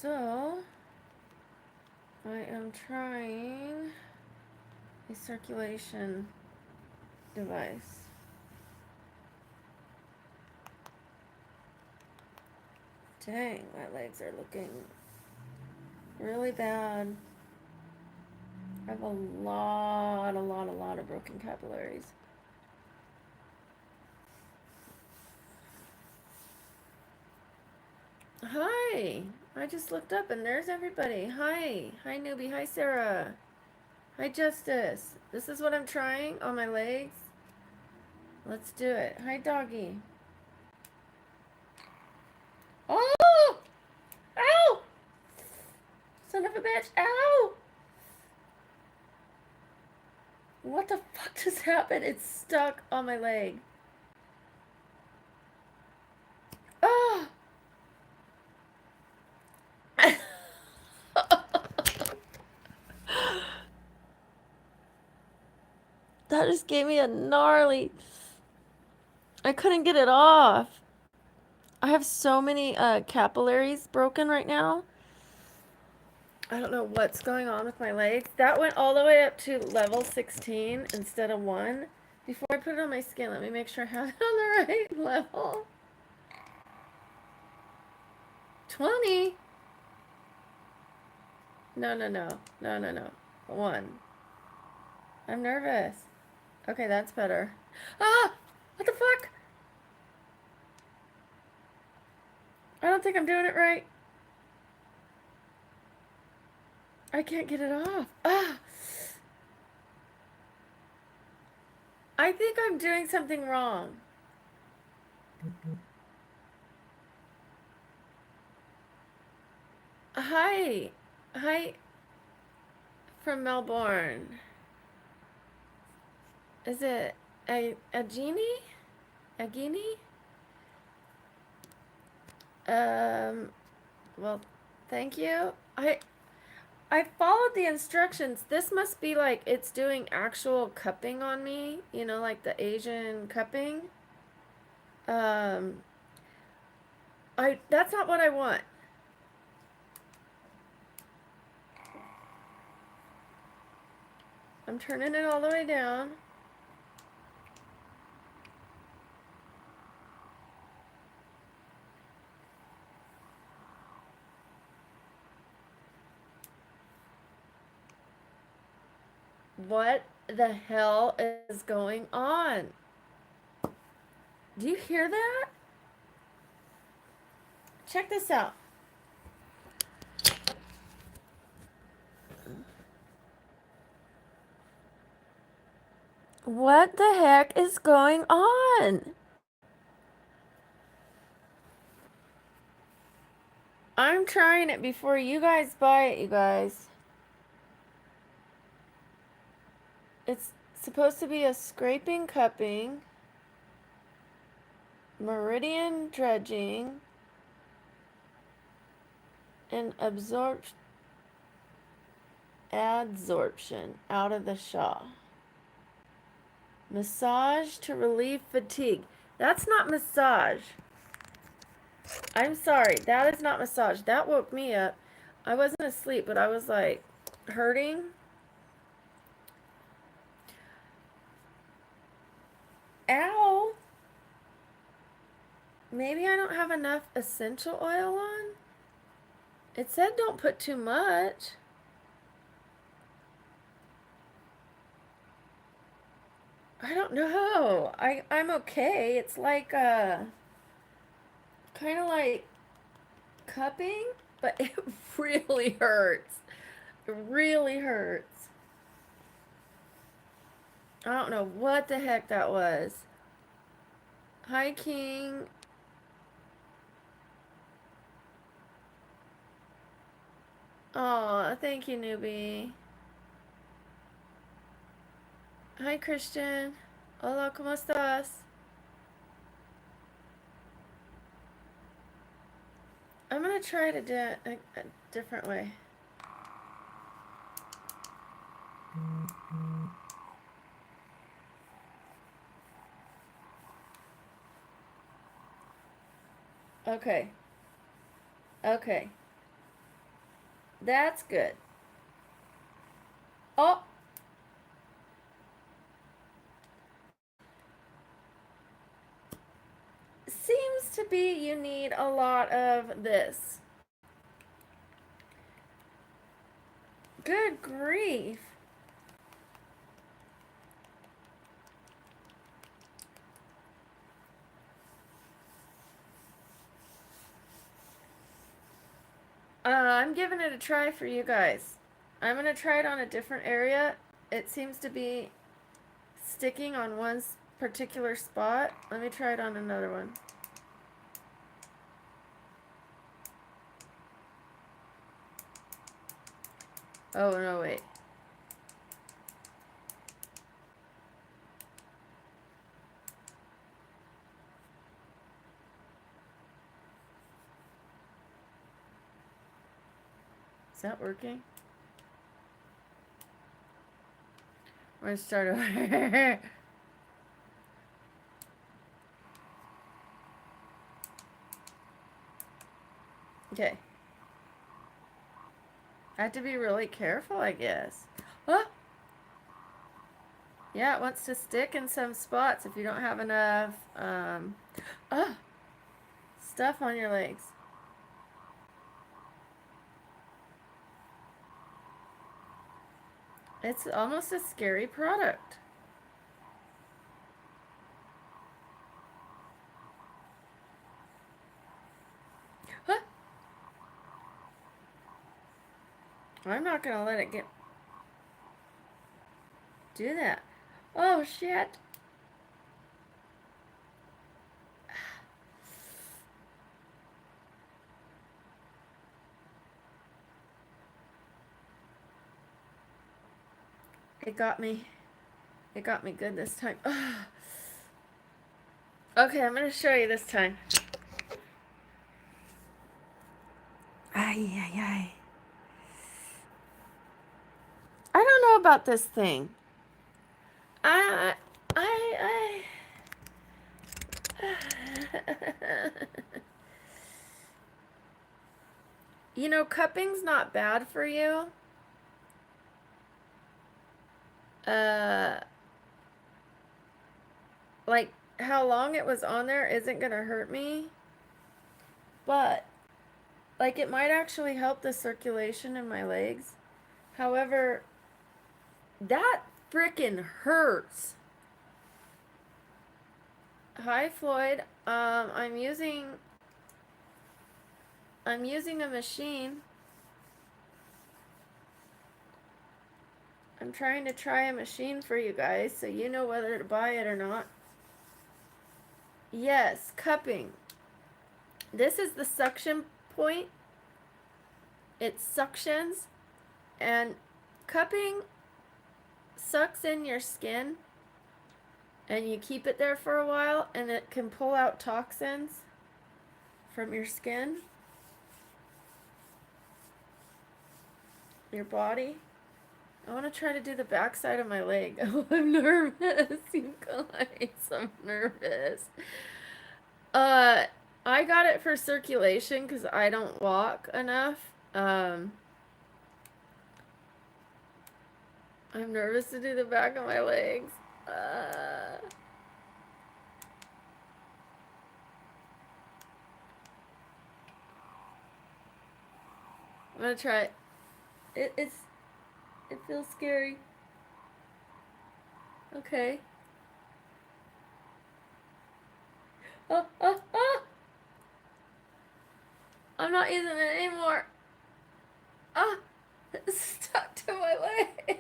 So, I am trying a circulation device. Dang, my legs are looking really bad. I have a lot of broken capillaries. Hi! I just looked up and there's everybody. Hi! Hi, newbie. Hi, Sarah. Hi, Justice. This is what I'm trying on my legs. Let's do it. Hi, doggy. Oh! Ow! Son of a bitch. Ow! What the fuck just happened? It's stuck on my leg. Ah! That just gave me a gnarly. I couldn't get it off. I have so many capillaries broken right now. I don't know what's going on with my legs. That went all the way up to level 16 instead of 1. Before I put it on my skin, let me make sure I have it on the right level. 20? No. 1. I'm nervous. Okay, that's better. Ah! What the fuck? I don't think I'm doing it right. I can't get it off. Ah! I think I'm doing something wrong. Hi. Hi from Melbourne. Is it a genie? A guinea? Well, thank you. I followed the instructions. This must be like it's doing actual cupping on me, you know, like the Asian cupping. Um, that's not what I want. I'm turning it all the way down. What the hell is going on? Do you hear that? Check this out. What the heck is going on? I'm trying it before you guys buy it, you guys. It's supposed to be a scraping cupping, meridian dredging, and adsorption out of the shaw. Massage to relieve fatigue. That's not massage. I'm sorry. That is not massage. That woke me up. I wasn't asleep, but I was like hurting. Ow. Maybe I don't have enough essential oil on. It said don't put too much. I don't know. I'm okay. It's like kind of like cupping, but it really hurts. It really hurts. I don't know what the heck that was. Hi, King. Aw, thank you, newbie. Hi, Christian. Hola, ¿cómo estás? I'm gonna try to do it a different way. Okay. Okay. That's good. Oh, seems to be you need a lot of this. Good grief. I'm giving it a try for you guys. I'm going to try it on a different area. It seems to be sticking on one particular spot. Let me try it on another one. Oh, no, wait. Is that working? We're going to start over. Okay. I have to be really careful, I guess. Oh! Yeah, it wants to stick in some spots if you don't have enough stuff on your legs. It's almost a scary product. Huh? I'm not gonna let it do that. Oh shit. It got me. It got me good this time. Okay, I'm gonna show you this time. Ay, ay, ay. I don't know about this thing. I. You know, cupping's not bad for you. Like, how long it was on there isn't gonna hurt me. But, like, it might actually help the circulation in my legs. However, that frickin' hurts. Hi, Floyd. I'm using a machine. I'm trying to try a machine for you guys so you know whether to buy it or not. Yes, cupping. This is the suction point. It suctions, and cupping sucks in your skin, and you keep it there for a while, and it can pull out toxins from your skin, your body. I want to try to do the backside of my leg. Oh, I'm nervous, you guys. I'm nervous. I got it for circulation because I don't walk enough. I'm nervous to do the back of my legs. I'm gonna try it. It feels scary. Okay. Oh, oh, oh! I'm not using it anymore. Ah! It's stuck to my leg.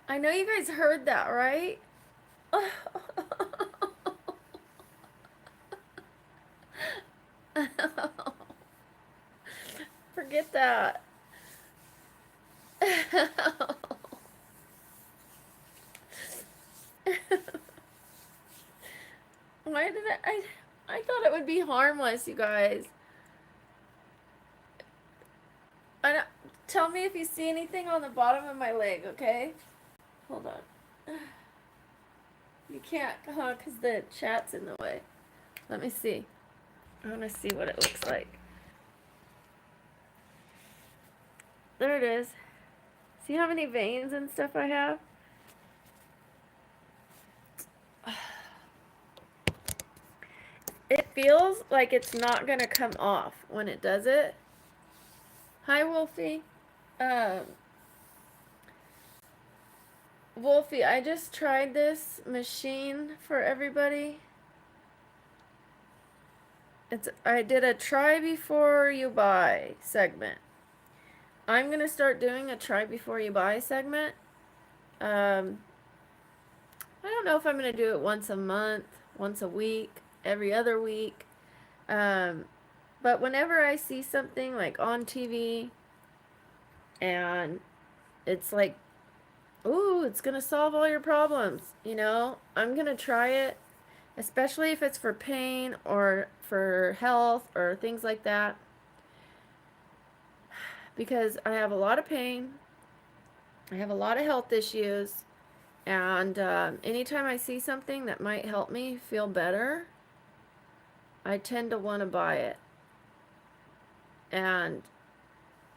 I know you guys heard that, right? Forget that. Why did I thought it would be harmless, you guys. I don't, tell me if you see anything on the bottom of my leg, okay? Hold on. You can't, huh? Because the chat's in the way. Let me see. I want to see what it looks like. There it is. See how many veins and stuff I have? It feels like it's not going to come off when it does it. Hi, Wolfie. Um, Wolfie, I just tried this machine for everybody. I did a try before you buy segment. I'm going to start doing a try before you buy segment. I don't know if I'm going to do it once a month, once a week, every other week. But whenever I see something like on TV and it's like, ooh, it's going to solve all your problems, you know, I'm going to try it, especially if it's for pain or for health or things like that. Because I have a lot of pain, I have a lot of health issues, and anytime I see something that might help me feel better, I tend to want to buy it. And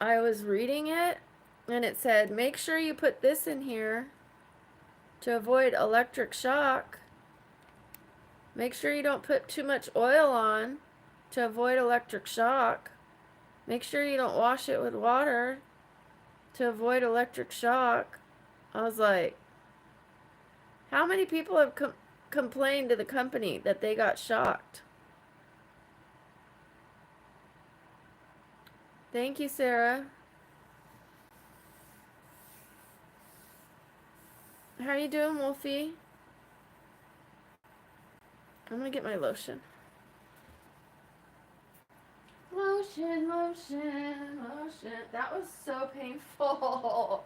I was reading it, and it said, make sure you put this in here to avoid electric shock. Make sure you don't put too much oil on to avoid electric shock. Make sure you don't wash it with water to avoid electric shock. I was like, how many people have complained to the company that they got shocked? Thank you, Sarah. How are you doing, Wolfie? I'm gonna get my lotion. Lotion, lotion, lotion. That was so painful.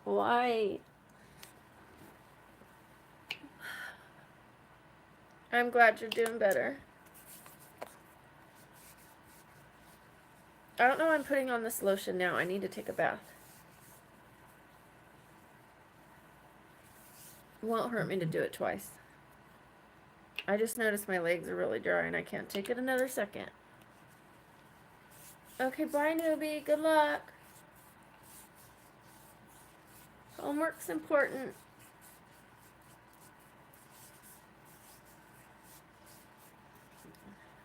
Why? I'm glad you're doing better. I don't know why I'm putting on this lotion now. I need to take a bath. It won't hurt me to do it twice. I just noticed my legs are really dry and I can't take it another second. Okay, bye, newbie. Good luck. Homework's important.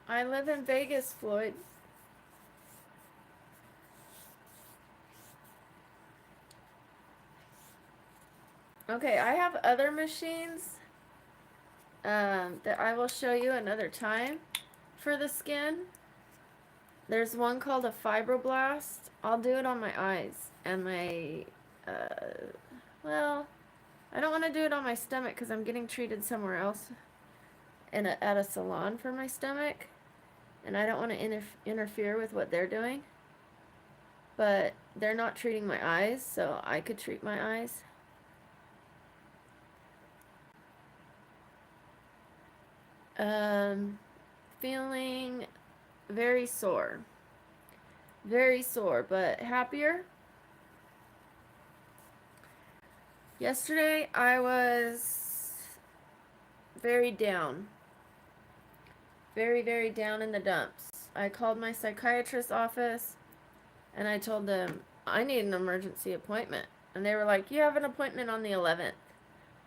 I live in Vegas, Floyd. Okay, I have other machines that I will show you another time for the skin. There's one called a fibroblast. I'll do it on my eyes and my, well, I don't want to do it on my stomach because I'm getting treated somewhere else at a salon for my stomach. And I don't want to interfere with what they're doing. But they're not treating my eyes, so I could treat my eyes. Feeling very sore. Very sore, but happier. Yesterday, I was very down. Very, very down in the dumps. I called my psychiatrist's office, and I told them, I need an emergency appointment. And they were like, you have an appointment on the 11th.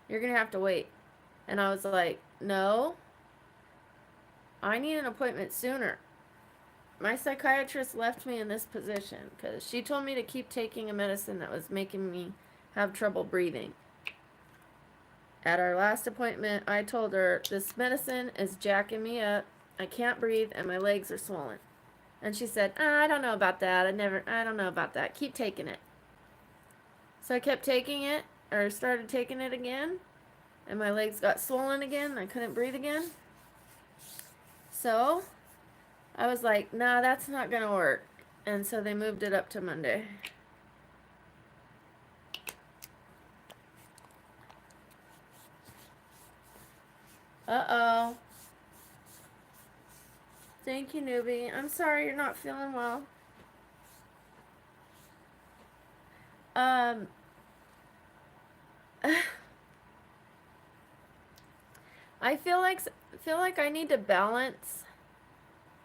You're going to have to wait. And I was like, no, I need an appointment sooner. My psychiatrist left me in this position because she told me to keep taking a medicine that was making me have trouble breathing. At our last appointment, I told her, this medicine is jacking me up. I can't breathe and my legs are swollen. And she said, I don't know about that. I don't know about that. Keep taking it. So I kept taking it, or started taking it again, and my legs got swollen again. I couldn't breathe again. So I was like, nah, that's not going to work. And so they moved it up to Monday. Uh-oh. Thank you, newbie. I'm sorry you're not feeling well. I feel like I need to balance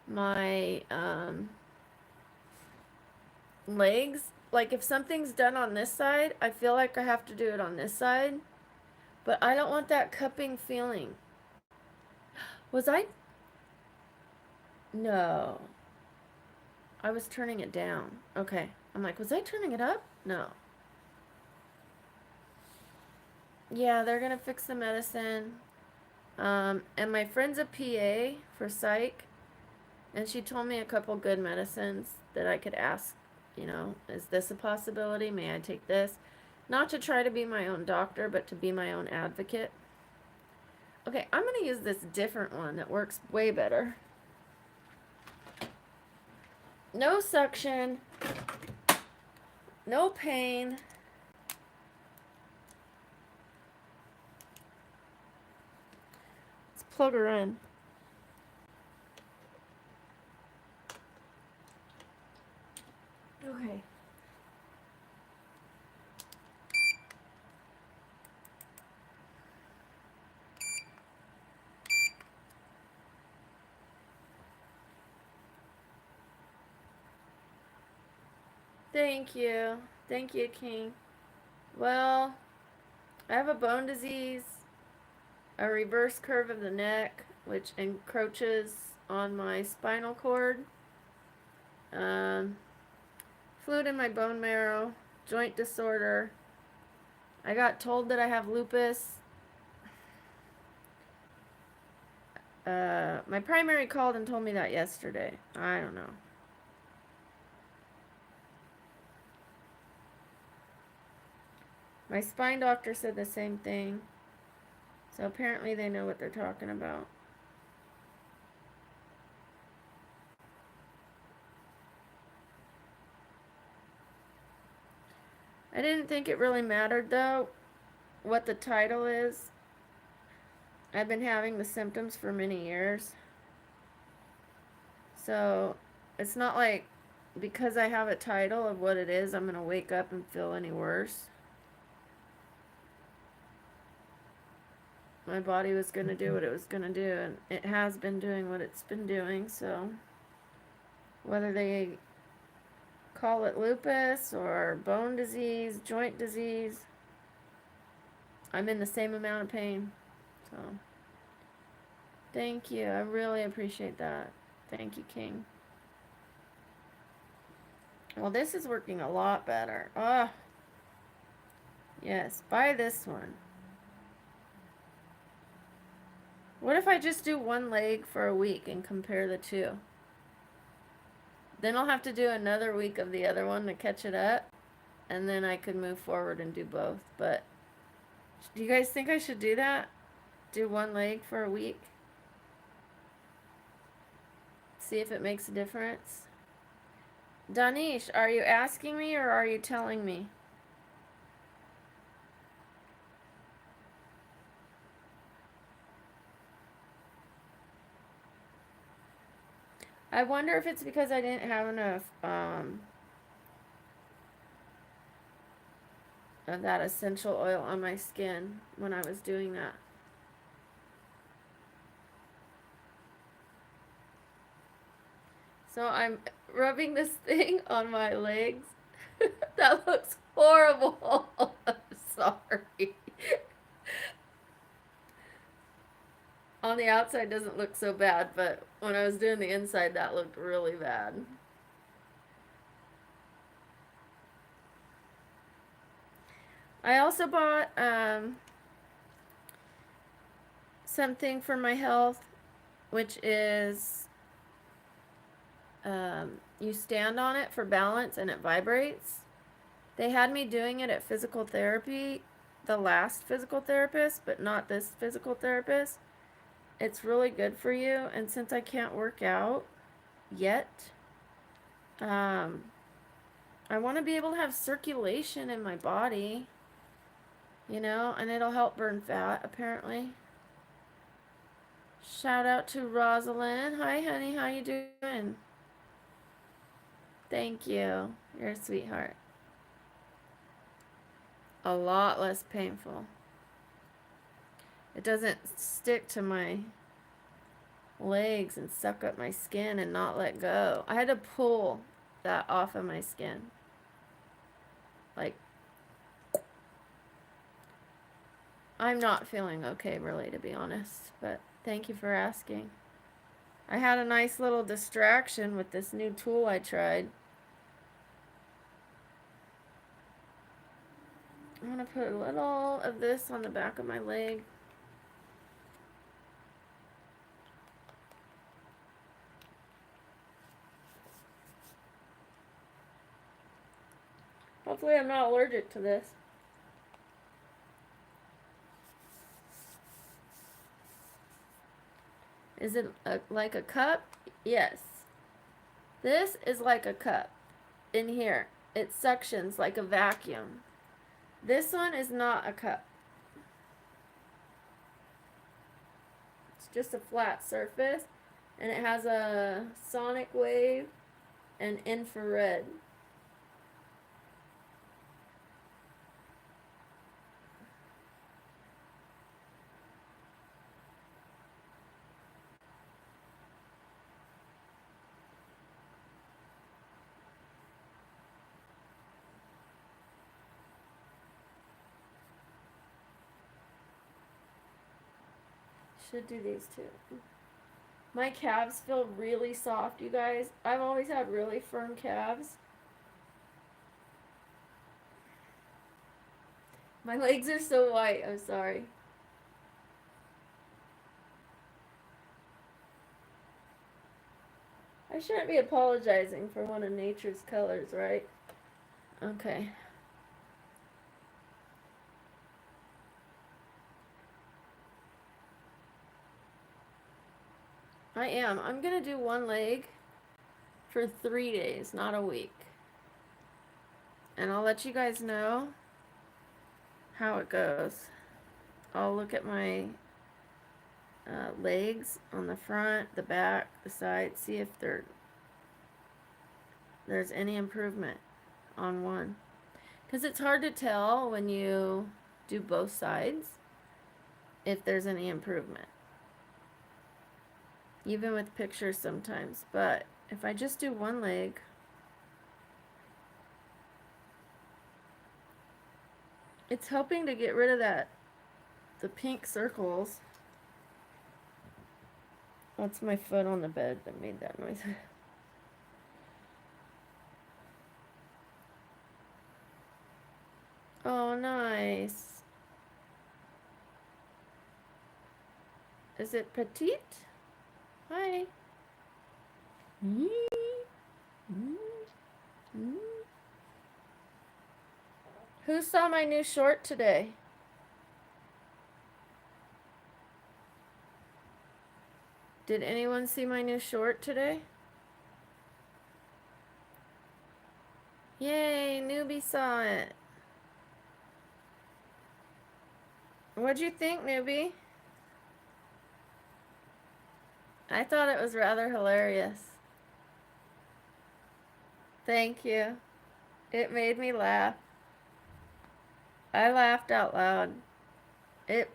my legs. Like if something's done on this side, I feel like I have to do it on this side. But I don't want that cupping feeling. Was I? No. I was turning it down. Okay. I'm like, was I turning it up? No. Yeah, they're gonna fix the medicine. And my friend's a PA for psych, and she told me a couple good medicines that I could ask, is this a possibility? May I take this? Not to try to be my own doctor, but to be my own advocate. Okay, I'm going to use this different one that works way better. No suction, no pain. Let's plug her in. Okay. Thank you. Thank you, King. Well, I have a bone disease, a reverse curve of the neck, which encroaches on my spinal cord, um, fluid in my bone marrow, joint disorder. I got told that I have lupus. My primary called and told me that yesterday. I don't know. My spine doctor said the same thing. So apparently they know what they're talking about. I didn't think it really mattered though what the title is. I've been having the symptoms for many years. So it's not like because I have a title of what it is, I'm going to wake up and feel any worse. My body was going to do what it was going to do, and it has been doing what it's been doing. So whether they call it lupus or bone disease, joint disease, I'm in the same amount of pain. So thank you. I really appreciate that. Thank you, King. Well, this is working a lot better. Oh, yes. Buy this one. What if I just do one leg for a week and compare the two? Then I'll have to do another week of the other one to catch it up, and then I could move forward and do both. But do you guys think I should do that? Do one leg for a week? See if it makes a difference. Danish, are you asking me or are you telling me? I wonder if it's because I didn't have enough of that essential oil on my skin when I was doing that. So I'm rubbing this thing on my legs. That looks horrible. I'm sorry. On the outside doesn't look so bad, but when I was doing the inside, that looked really bad. I also bought something for my health, which is you stand on it for balance and it vibrates. They had me doing it at physical therapy, the last physical therapist, but not this physical therapist. It's really good for you, and since I can't work out yet, I want to be able to have circulation in my body, and it'll help burn fat, apparently. Shout out to Rosalind. Hi, honey. How you doing? Thank you. You're a sweetheart. A lot less painful. it doesn't stick to my legs and suck up my skin and not let go. I had to pull that off of my skin. Like, I'm not feeling okay, really, to be honest. But thank you for asking. I had a nice little distraction with this new tool I tried. I'm going to put a little of this on the back of my leg. Hopefully I'm not allergic to this. Is it like a cup? Yes. This is like a cup in here. It suctions like a vacuum. This one is not a cup. It's just a flat surface, and it has a sonic wave and infrared. Should do these too. My calves feel really soft, you guys. I've always had really firm calves. My legs are so white, I'm sorry. I shouldn't be apologizing for one of nature's colors, right? Okay. I am. I'm going to do one leg for 3 days, not a week. And I'll let you guys know how it goes. I'll look at my legs on the front, the back, the side, see if there's any improvement on one. Because it's hard to tell when you do both sides if there's any improvement. Even with pictures sometimes. But if I just do one leg, it's helping to get rid of the pink circles. That's my foot on the bed that made that noise. Oh, nice. Is it petite? Hi. Who saw my new short today? Did anyone see my new short today? Yay, newbie saw it. What'd you think, newbie? I thought it was rather hilarious. Thank you. It made me laugh. I laughed out loud. It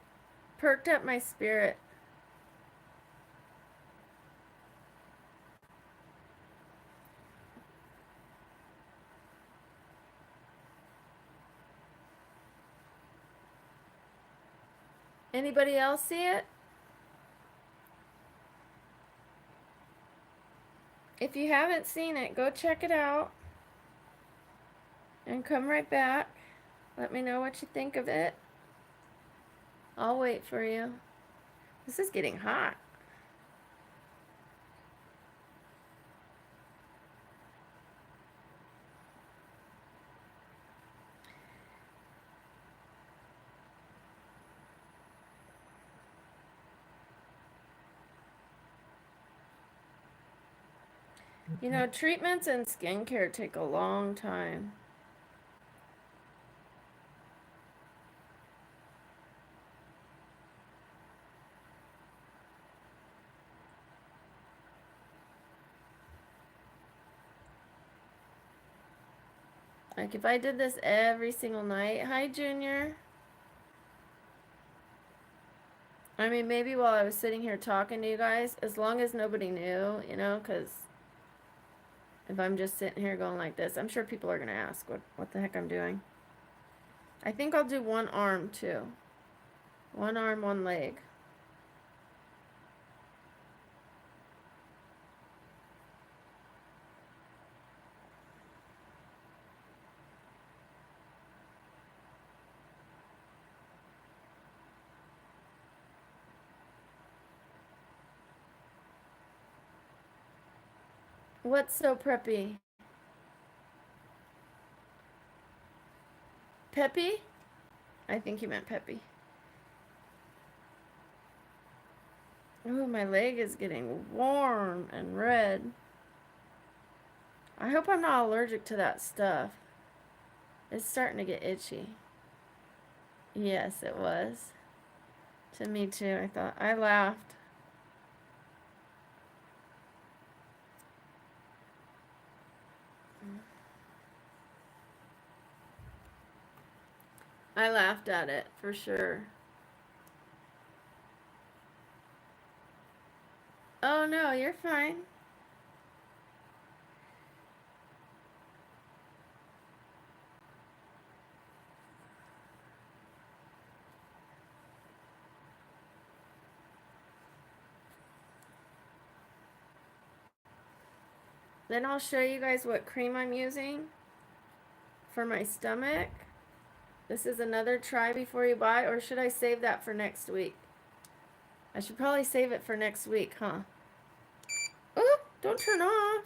perked up my spirit. Anybody else see it? If you haven't seen it, go check it out. And come right back. Let me know what you think of it. I'll wait for you. This is getting hot. You know, treatments and skincare take a long time. Like if I did this every single night. Hi, Junior. I mean, maybe while I was sitting here talking to you guys, as long as nobody knew, you know, because if I'm just sitting here going like this, I'm sure people are going to ask what the heck I'm doing. I think I'll do one arm too. One arm, one leg. What's so preppy? Peppy? I think you meant peppy. Ooh, my leg is getting warm and red. I hope I'm not allergic to that stuff. It's starting to get itchy. Yes, it was. To me too. I laughed. I laughed at it for sure. Oh no, you're fine. Then I'll show you guys what cream I'm using for my stomach. This is another try before you buy, or should I save that for next week? I should probably save it for next week, huh? Oh, don't turn off.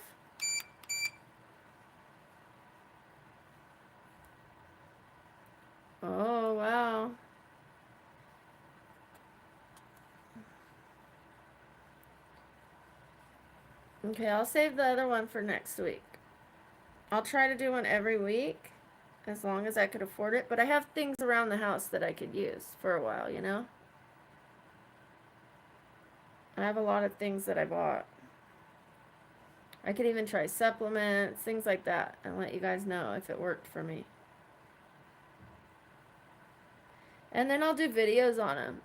Oh, wow. Okay, I'll save the other one for next week. I'll try to do one every week as long as I could afford it, but I have things around the house that I could use for a while, you know? I have a lot of things that I bought. I could even try supplements, things like that, and let you guys know if it worked for me. And then I'll do videos on them.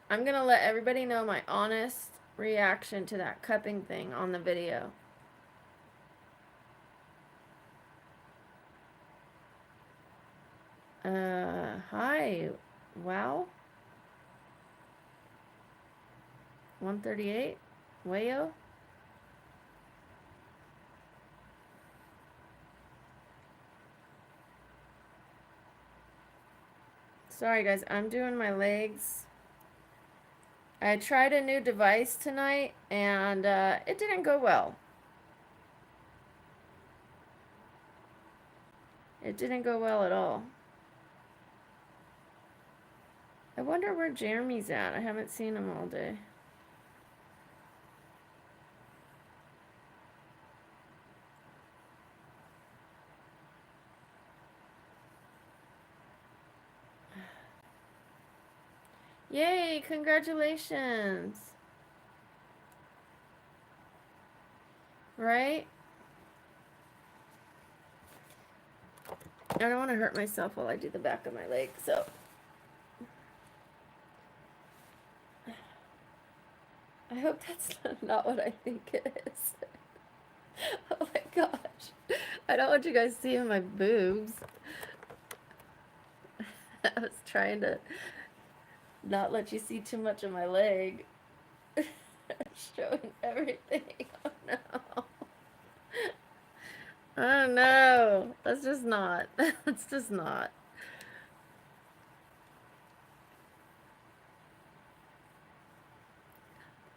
I'm going to let everybody know my honest reaction to that cupping thing on the video. Hi. Wow. 138. Wayo. Sorry guys, I'm doing my legs. I tried a new device tonight and it didn't go well. It didn't go well at all. I wonder where Jeremy's at. I haven't seen him all day. Yay, congratulations. Right? I don't want to hurt myself while I do the back of my leg, so. I hope that's not what I think it is. Oh my gosh. I don't want you guys seeing my boobs. I was trying to not let you see too much of my leg. Showing everything. Oh no. Oh no. That's just not. That's just not.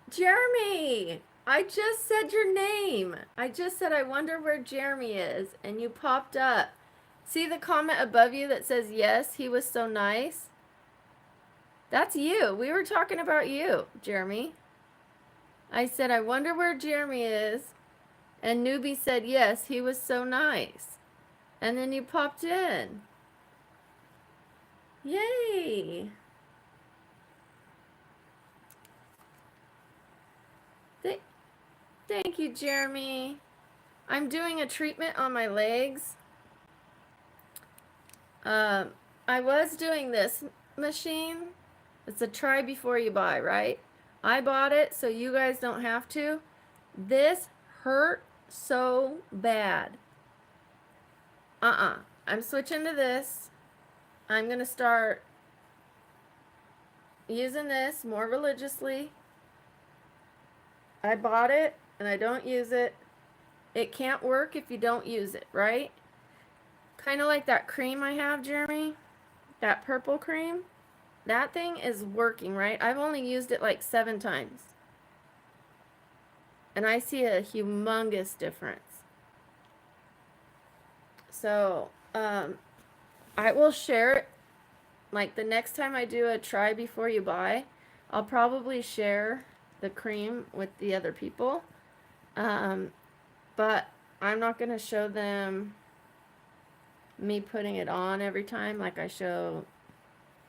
Jeremy! I just said your name. I just said I wonder where Jeremy is, and you popped up. See the comment above you that says yes, he was so nice? That's you. We were talking about you, Jeremy. I said, I wonder where Jeremy is. And Newbie said, yes, he was so nice. And then you popped in. Yay. Thank you, Jeremy. I'm doing a treatment on my legs. I was doing this machine, It's a try before you buy, right? I bought it so you guys don't have to. This hurt so bad. I'm switching to this. I'm going to start using this more religiously. I bought it and I don't use it. It can't work if you don't use it, right? Kind of like that cream I have, Jeremy. That purple cream. That thing is working, right? I've only used it like 7 times. And I see a humongous difference. So, I will share it. Like the next time I do a try before you buy, I'll probably share the cream with the other people. But I'm not going to show them me putting it on every time like I show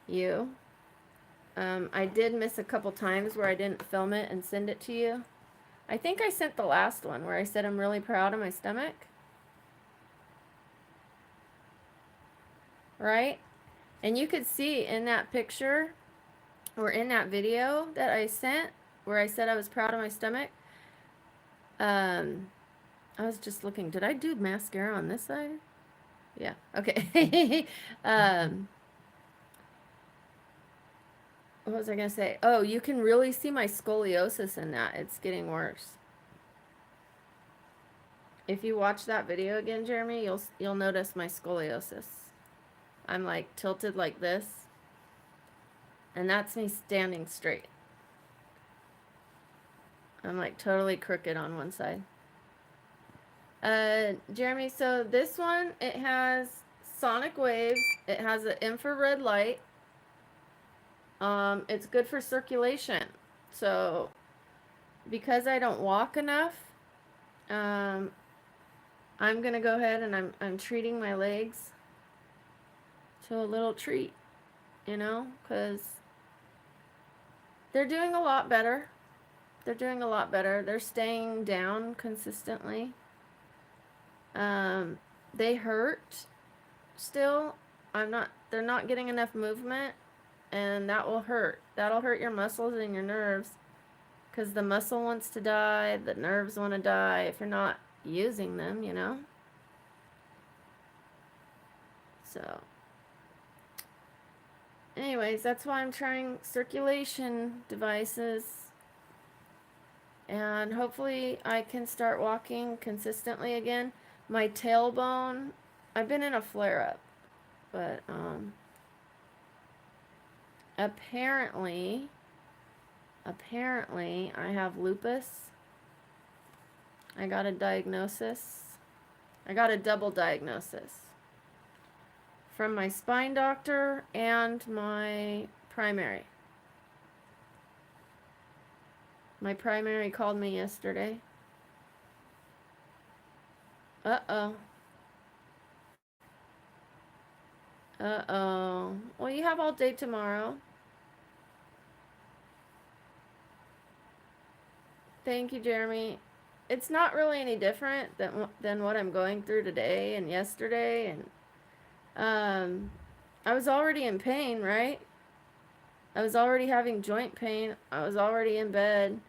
you. I did miss a couple times where I didn't film it and send it to you. I think I sent the last one where I said I'm really proud of my stomach. Right? And you could see in that picture or in that video that I sent where I said I was proud of my stomach. I was just looking. Did I do mascara on this side? Yeah. Okay. What was I going to say? Oh, you can really see my scoliosis in that. It's getting worse. If you watch that video again, Jeremy, you'll notice my scoliosis. I'm like tilted like this. And that's me standing straight. I'm like totally crooked on one side. Jeremy, so this one, it has sonic waves. It has an infrared light. It's good for circulation. So, because I don't walk enough, I'm gonna go ahead and I'm treating my legs to a little treat, you know, because they're doing a lot better. They're doing a lot better. They're staying down consistently. They hurt still. They're not getting enough movement, and that will hurt. That'll hurt your muscles and your nerves, because the muscle wants to die, the nerves want to die if you're not using them, you know? So, anyways, that's why I'm trying circulation devices. And hopefully I can start walking consistently again. My tailbone, I've been in a flare-up, but apparently I have lupus. I got a diagnosis. I got a double diagnosis from my spine doctor and my primary. My primary called me yesterday. Uh-oh. Uh-oh. Well, you have all day tomorrow. Thank you, Jeremy. It's not really any different than what I'm going through today and yesterday. And I was already in pain, right? I was already having joint pain. I was already in bed.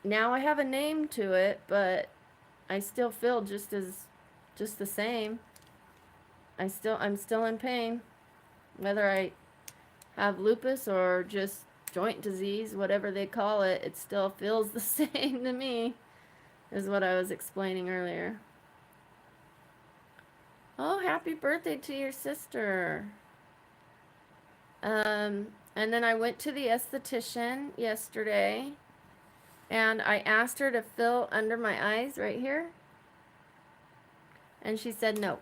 Now I have a name to it, but I still feel just the same. I'm still in pain, whether I have lupus or just joint disease, whatever they call it. It still feels the same to me, is what I was explaining earlier. Oh, happy birthday to your sister. And then I went to the esthetician yesterday, and I asked her to fill under my eyes right here, and she said no.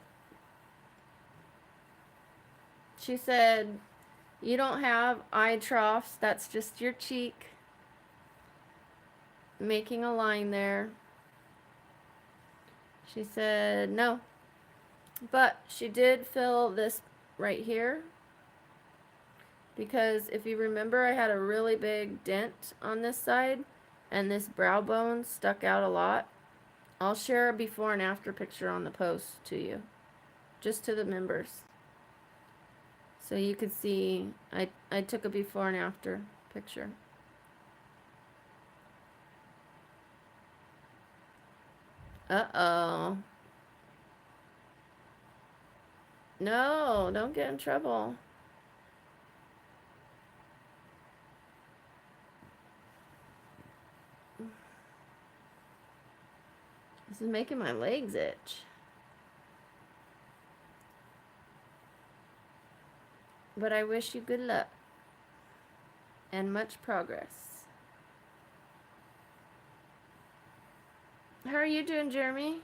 She said, you don't have eye troughs, that's just your cheek making a line there. She said no, but she did fill this right here, because if you remember, I had a really big dent on this side, and this brow bone stuck out a lot. I'll share a before and after picture on the post to you, just to the members. So you could see, I took a before and after picture. Uh-oh. No, don't get in trouble. This is making my legs itch. But I wish you good luck and much progress. How are you doing, Jeremy?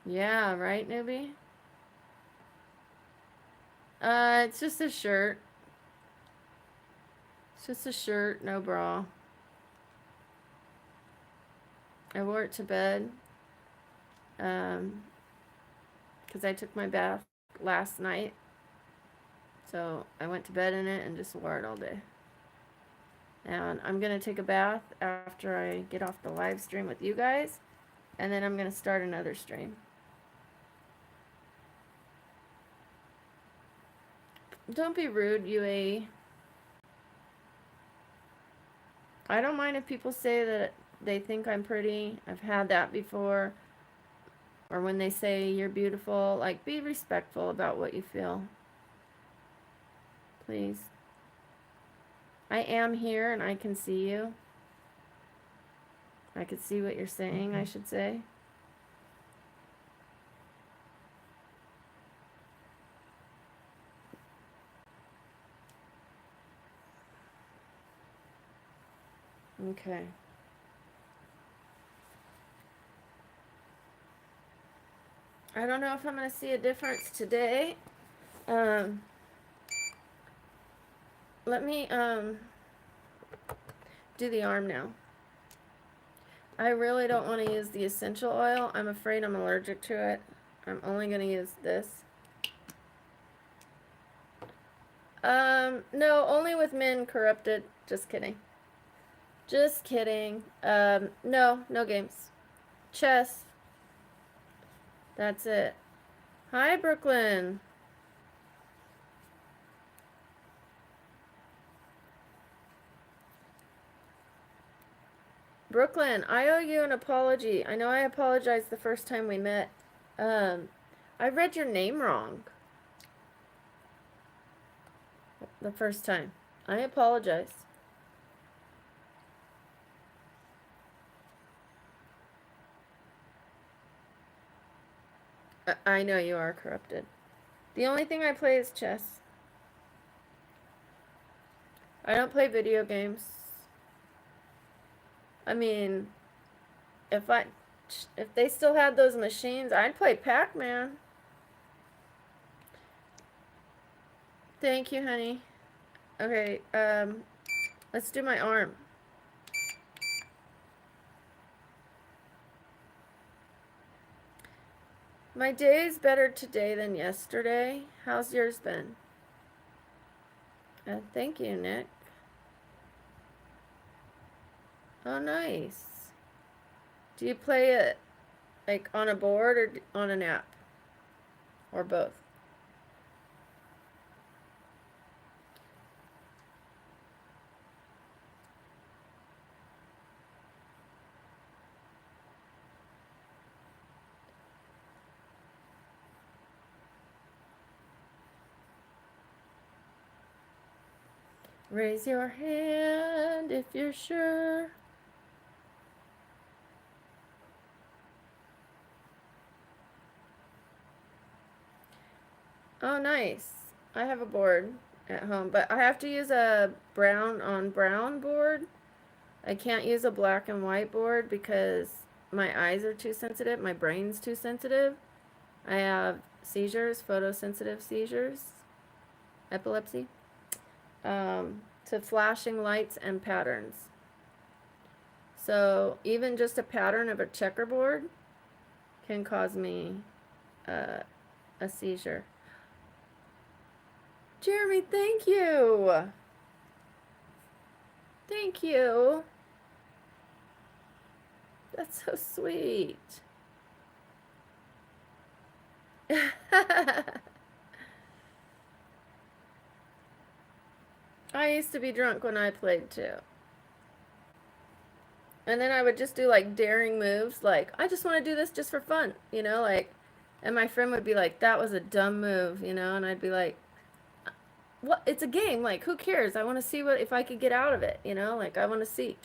Yeah, right, newbie? It's just a shirt. It's just a shirt, no bra. I wore it to bed. Because I took my bath last night. So I went to bed in it and just wore it all day. And I'm going to take a bath after I get off the live stream with you guys. And then I'm going to start another stream. Don't be rude, UAE. I don't mind if people say that they think I'm pretty. I've had that before. Or when they say you're beautiful, like, be respectful about what you feel. Please. I am here and I can see you. I can see what you're saying, I should say. Okay. I don't know if I'm going to see a difference today. Let me do the arm now. I really don't want to use the essential oil. I'm afraid I'm allergic to it. I'm only going to use this. No, only with men corrupted. Just kidding. Just kidding. No games. Chess. That's it. Hi, Brooklyn. Brooklyn, I owe you an apology. I know I apologized the first time we met. I read your name wrong. The first time. I apologize. I know you are corrupted. The only thing I play is chess. I don't play video games. I mean, if they still had those machines, I'd play Pac-Man. Thank you, honey. Okay, let's do my arm. My day is better today than yesterday. How's yours been? Thank you, Nick. Oh, nice. Do you play it like on a board or on an app? Or both? Raise your hand if you're sure. Oh, nice. I have a board at home, but I have to use a brown on brown board. I can't use a black and white board because my eyes are too sensitive. My brain's too sensitive. I have seizures, photosensitive seizures, epilepsy, to flashing lights and patterns. So even just a pattern of a checkerboard can cause me a seizure. Jeremy, thank you. Thank you. That's so sweet. I used to be drunk when I played too. And then I would just do like daring moves, like, I just want to do this just for fun, you know, like, and my friend would be like, that was a dumb move, you know, and I'd be like, what? It's a game, like, who cares? I want to see what, if I could get out of it, you know, like, I want to see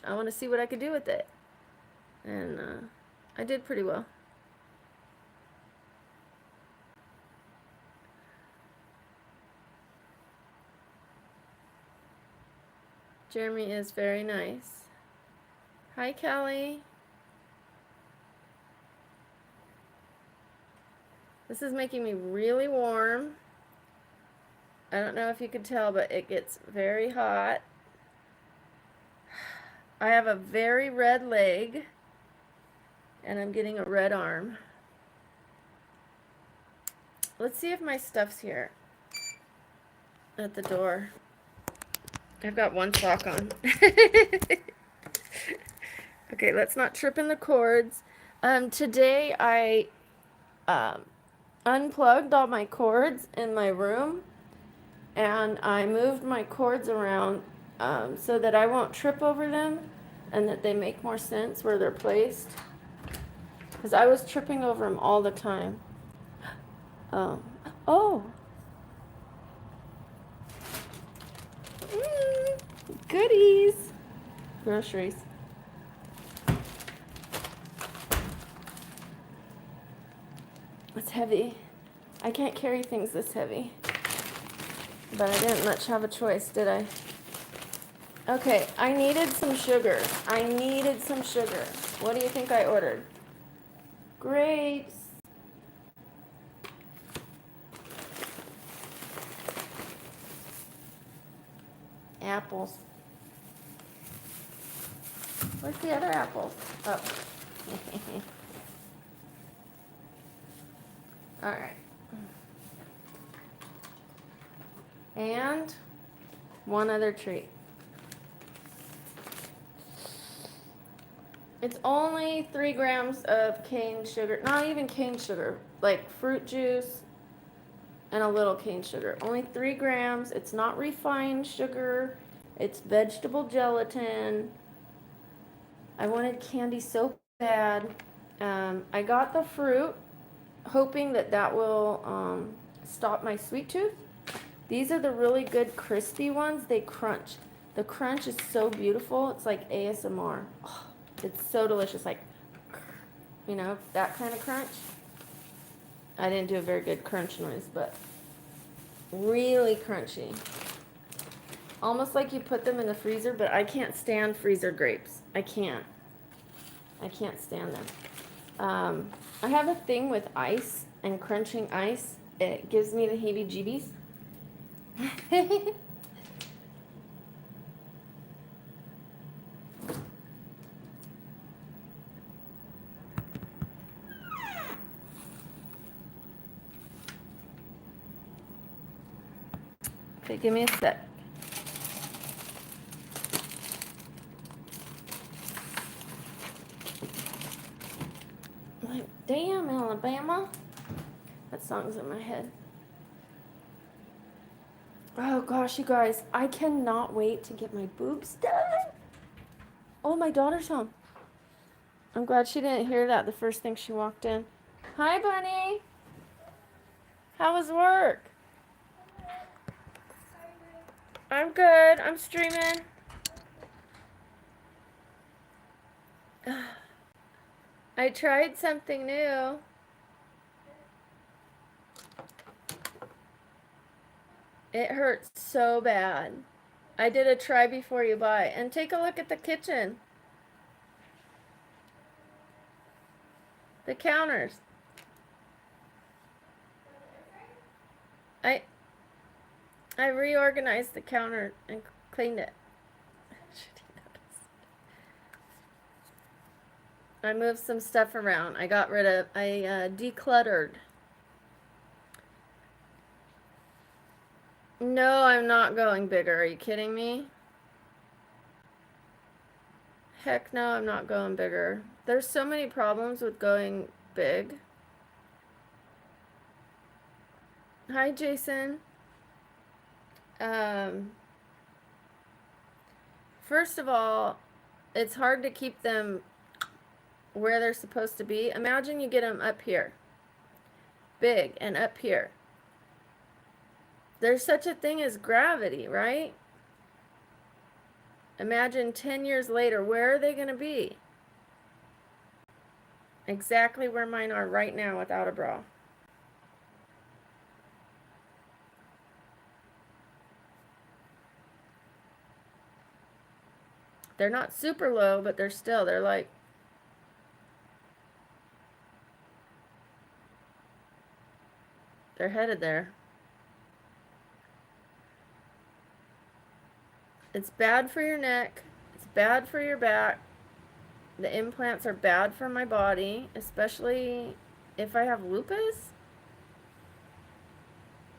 what I could do with it. And I did pretty well. Jeremy is very nice. Hi, Kelly. This is making me really warm. I don't know if you could tell, but it gets very hot. I have a very red leg, and I'm getting a red arm. Let's see if my stuff's here at the door. I've got one sock on. Okay, let's not trip in the cords. Today I unplugged all my cords in my room, and I moved my cords around so that I won't trip over them and that they make more sense where they're placed. Because I was tripping over them all the time. Oh, goodies. Groceries. It's heavy. I can't carry things this heavy. But I didn't much have a choice, did I? Okay, I needed some sugar. I needed some sugar. What do you think I ordered? Grapes. Apples. Where's the other apples? Oh. All right. And one other treat. It's only 3 grams of cane sugar, not even cane sugar, like fruit juice and a little cane sugar. Only 3 grams. It's not refined sugar. It's vegetable gelatin. I wanted candy so bad. I got the fruit, hoping that that will stop my sweet tooth. These are the really good crispy ones. They crunch. The crunch is so beautiful. It's like ASMR. Oh, it's so delicious. Like, you know, that kind of crunch. I didn't do a very good crunch noise, but really crunchy. Almost like you put them in the freezer, but I can't stand freezer grapes. I can't stand them. I have a thing with ice and crunching ice. It gives me the heebie-jeebies. Okay, give me a sec. Like, damn, Alabama. That song's in my head. Oh gosh, you guys, I cannot wait to get my boobs done. Oh, my daughter's home. I'm glad she didn't hear that the first thing she walked in. Hi, Bunny. How was work? I'm good. I'm streaming. I tried something new. It hurts so bad. I did a try before you buy. And take a look at the kitchen. The counters. I reorganized the counter and cleaned it. I moved some stuff around. I decluttered. No, I'm not going bigger. Are you kidding me? Heck no, I'm not going bigger. There's so many problems with going big. Hi, Jason. Um, First of all, it's hard to keep them where they're supposed to be. Imagine you get them up here, big, and up here. There's such a thing as gravity, right? Imagine 10 years later, where are they going to be? Exactly where mine are right now without a bra. They're not super low, but they're like, they're headed there. It's bad for your neck. It's bad for your back. The implants are bad for my body, especially if I have lupus.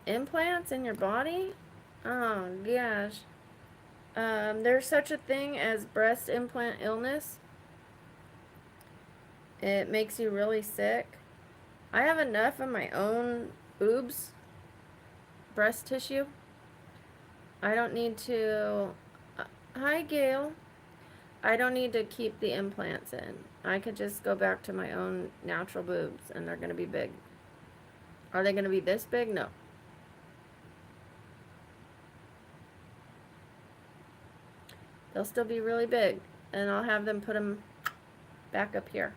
Implants in your body? Oh, gosh. There's such a thing as breast implant illness. It makes you really sick. I have enough of my own boobs, breast tissue. I don't need to. Hi, Gail. I don't need to keep the implants in. I could just go back to my own natural boobs and they're going to be big. Are they going to be this big? No. They'll still be really big and I'll have them put them back up here.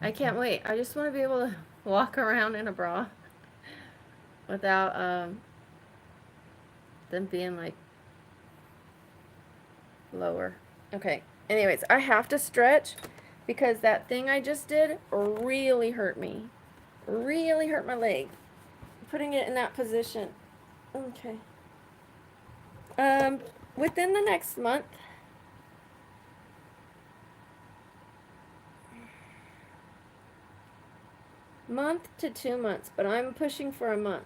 I can't wait. I just want to be able to walk around in a bra without them being like lower. Okay. Anyways, I have to stretch because that thing I just did really hurt me. Really hurt my leg. Putting it in that position. Okay. Within the next month. Month to 2 months, but I'm pushing for a month.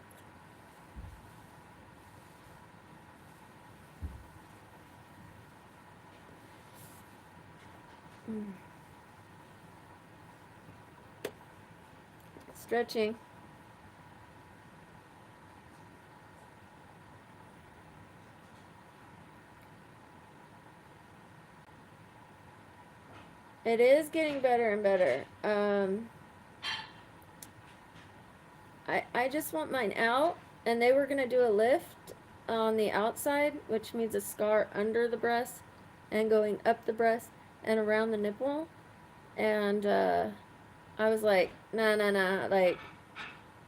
Stretching. It is getting better and better. I just want mine out, and they were gonna do a lift on the outside, which means a scar under the breast and going up the breast and around the nipple. And I was like, nah, nah, nah. Like,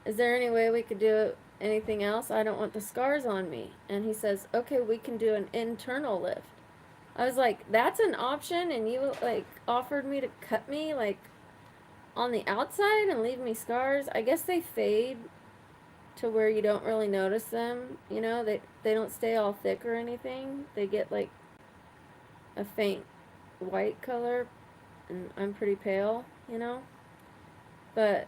is there any way we could do anything else? I don't want the scars on me. And he says, okay, we can do an internal lift. I was like, that's an option, and you like offered me to cut me like on the outside and leave me scars. I guess they fade to where you don't really notice them. You know, they don't stay all thick or anything. They get like a faint white color, and I'm pretty pale, you know. But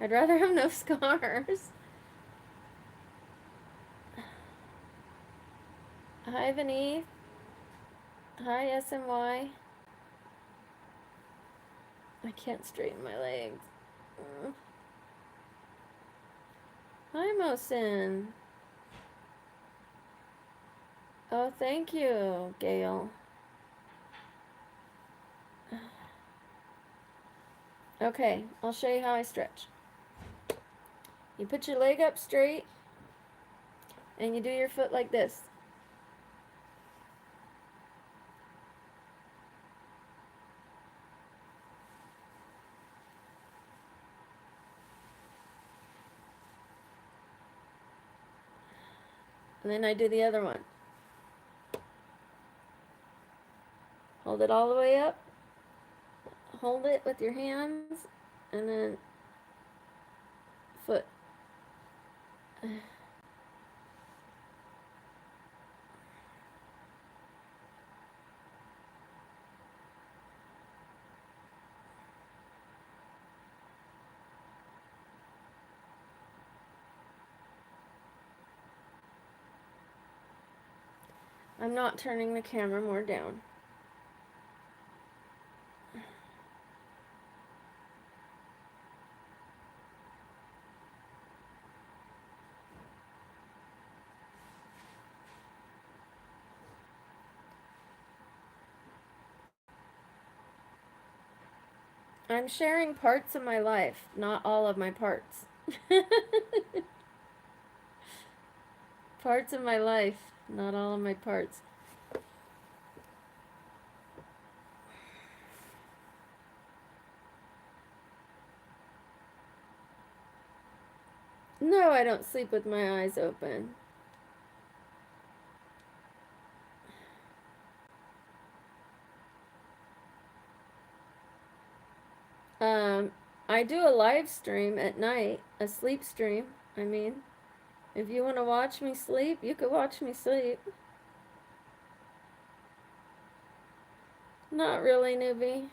I'd rather have no scars. Hi, Vinny. Hi, SMY. I can't straighten my legs. Hi, Mosin. Oh, thank you, Gail. Okay, I'll show you how I stretch. You put your leg up straight, and you do your foot like this. And then I do the other one. Hold it all the way up. Hold it with your hands, and then foot. I'm not turning the camera more down. I'm sharing parts of my life, not all of my parts. Parts of my life, not all of my parts. No, I don't sleep with my eyes open. I do a live stream at night, a sleep stream. I mean, if you want to watch me sleep, you could watch me sleep. Not really, newbie.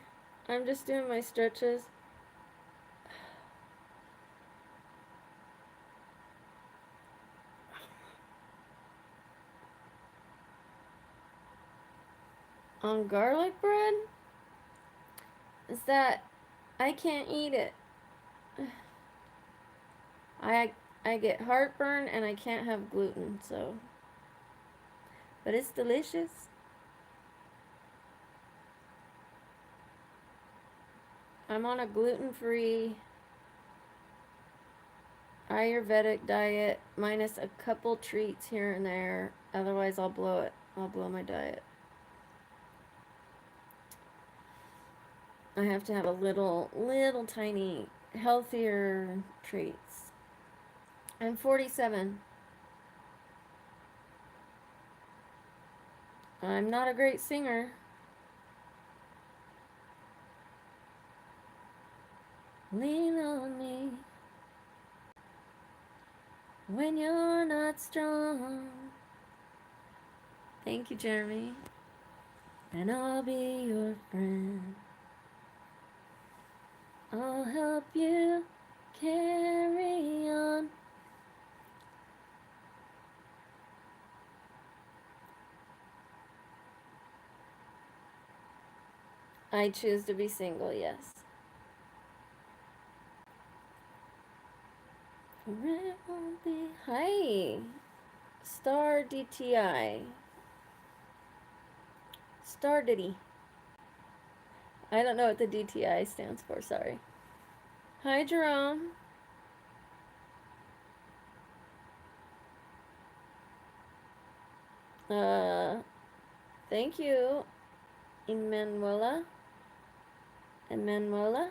I'm just doing my stretches. On garlic bread? Is that I can't eat it. I get heartburn and I can't have gluten, so but it's delicious. I'm on a gluten-free Ayurvedic diet minus a couple treats here and there. Otherwise, I'll blow it. I'll blow my diet. I have to have a little tiny healthier treats. I'm 47. I'm not a great singer. Lean on me when you're not strong. Thank you, Jeremy. And I'll be your friend. I'll help you carry on. I choose to be single, yes. It won't be. Hi, Star DTI. Star Diddy. I don't know what the DTI stands for, sorry. Hi, Jerome. Thank you, Emanuela. Emanuela.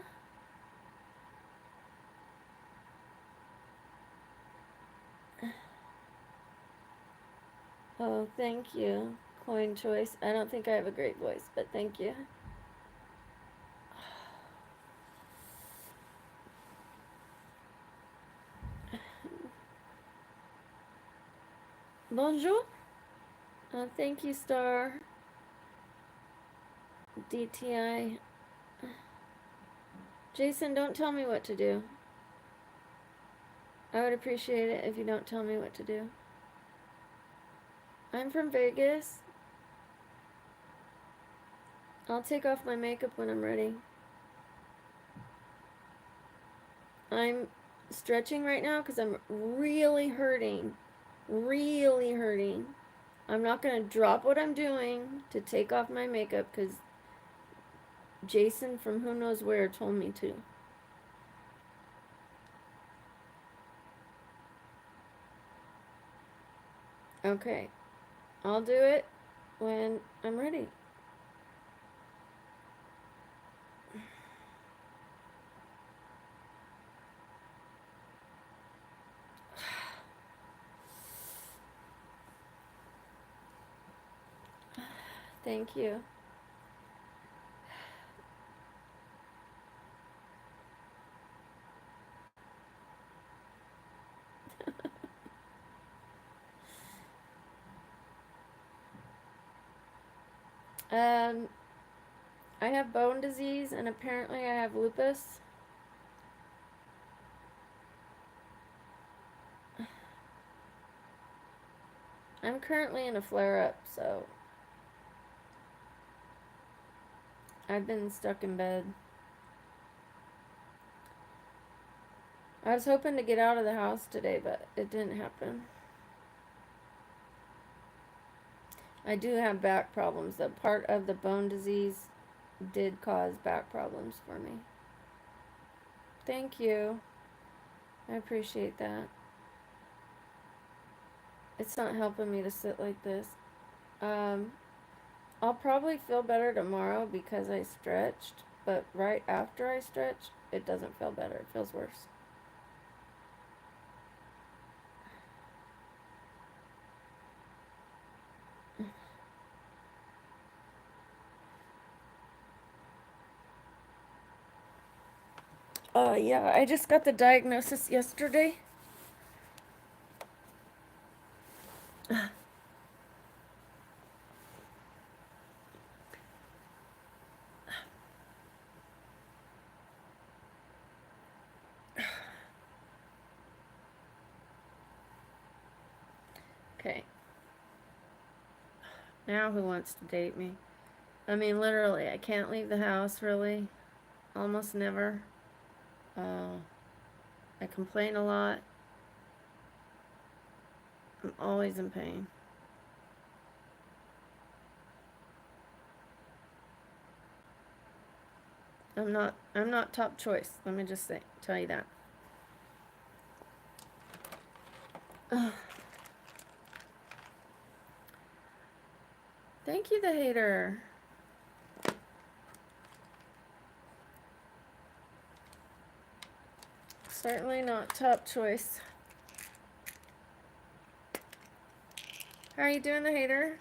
Oh, thank you. Coin choice. I don't think I have a great voice, but thank you. Bonjour. Thank you, Star. DTI. Jason, don't tell me what to do. I would appreciate it if you don't tell me what to do. I'm from Vegas. I'll take off my makeup when I'm ready. I'm stretching right now because I'm really hurting. Really hurting. I'm not going to drop what I'm doing to take off my makeup because Jason from who knows where told me to. Okay. I'll do it when I'm ready. Thank you. I have bone disease and apparently I have lupus. I'm currently in a flare-up, so I've been stuck in bed. I was hoping to get out of the house today, but it didn't happen. I do have back problems. The part of the bone disease did cause back problems for me. Thank you. I appreciate that. It's not helping me to sit like this. Um, I'll probably feel better tomorrow because I stretched, but right after I stretch, it doesn't feel better. It feels worse. Yeah, I just got the diagnosis yesterday. Okay. Now who wants to date me? I mean, literally, I can't leave the house, really. Almost never. I complain a lot. I'm always in pain. I'm not top choice. Let me just tell you that. Thank you, the hater. Certainly not top choice. How are you doing, the hater?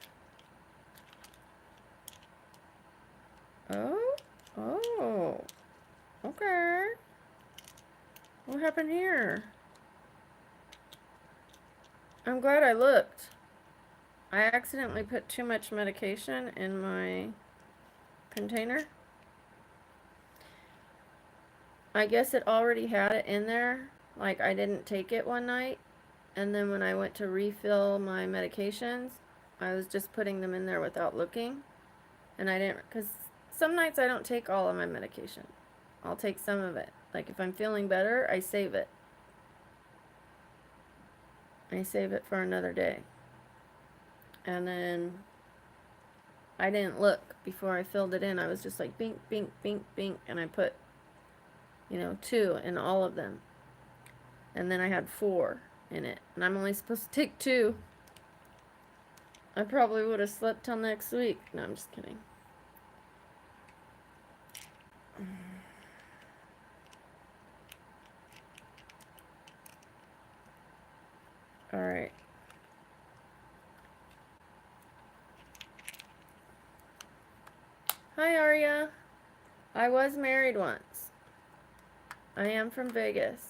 Oh? Oh. Okay. What happened here? I'm glad I looked. I accidentally put too much medication in my container. I guess it already had it in there. Like, I didn't take it one night. And then when I went to refill my medications, I was just putting them in there without looking. And I didn't, because some nights I don't take all of my medication. I'll take some of it. Like, if I'm feeling better, I save it. I save it for another day. And then I didn't look before I filled it in. I was just like, bink, bink, bink, bink. And I put, 2 in all of them. And then I had 4 in it. And I'm only supposed to take 2. I probably would have slept till next week. No, I'm just kidding. Alright. Hi, Arya. I was married once. I am from Vegas.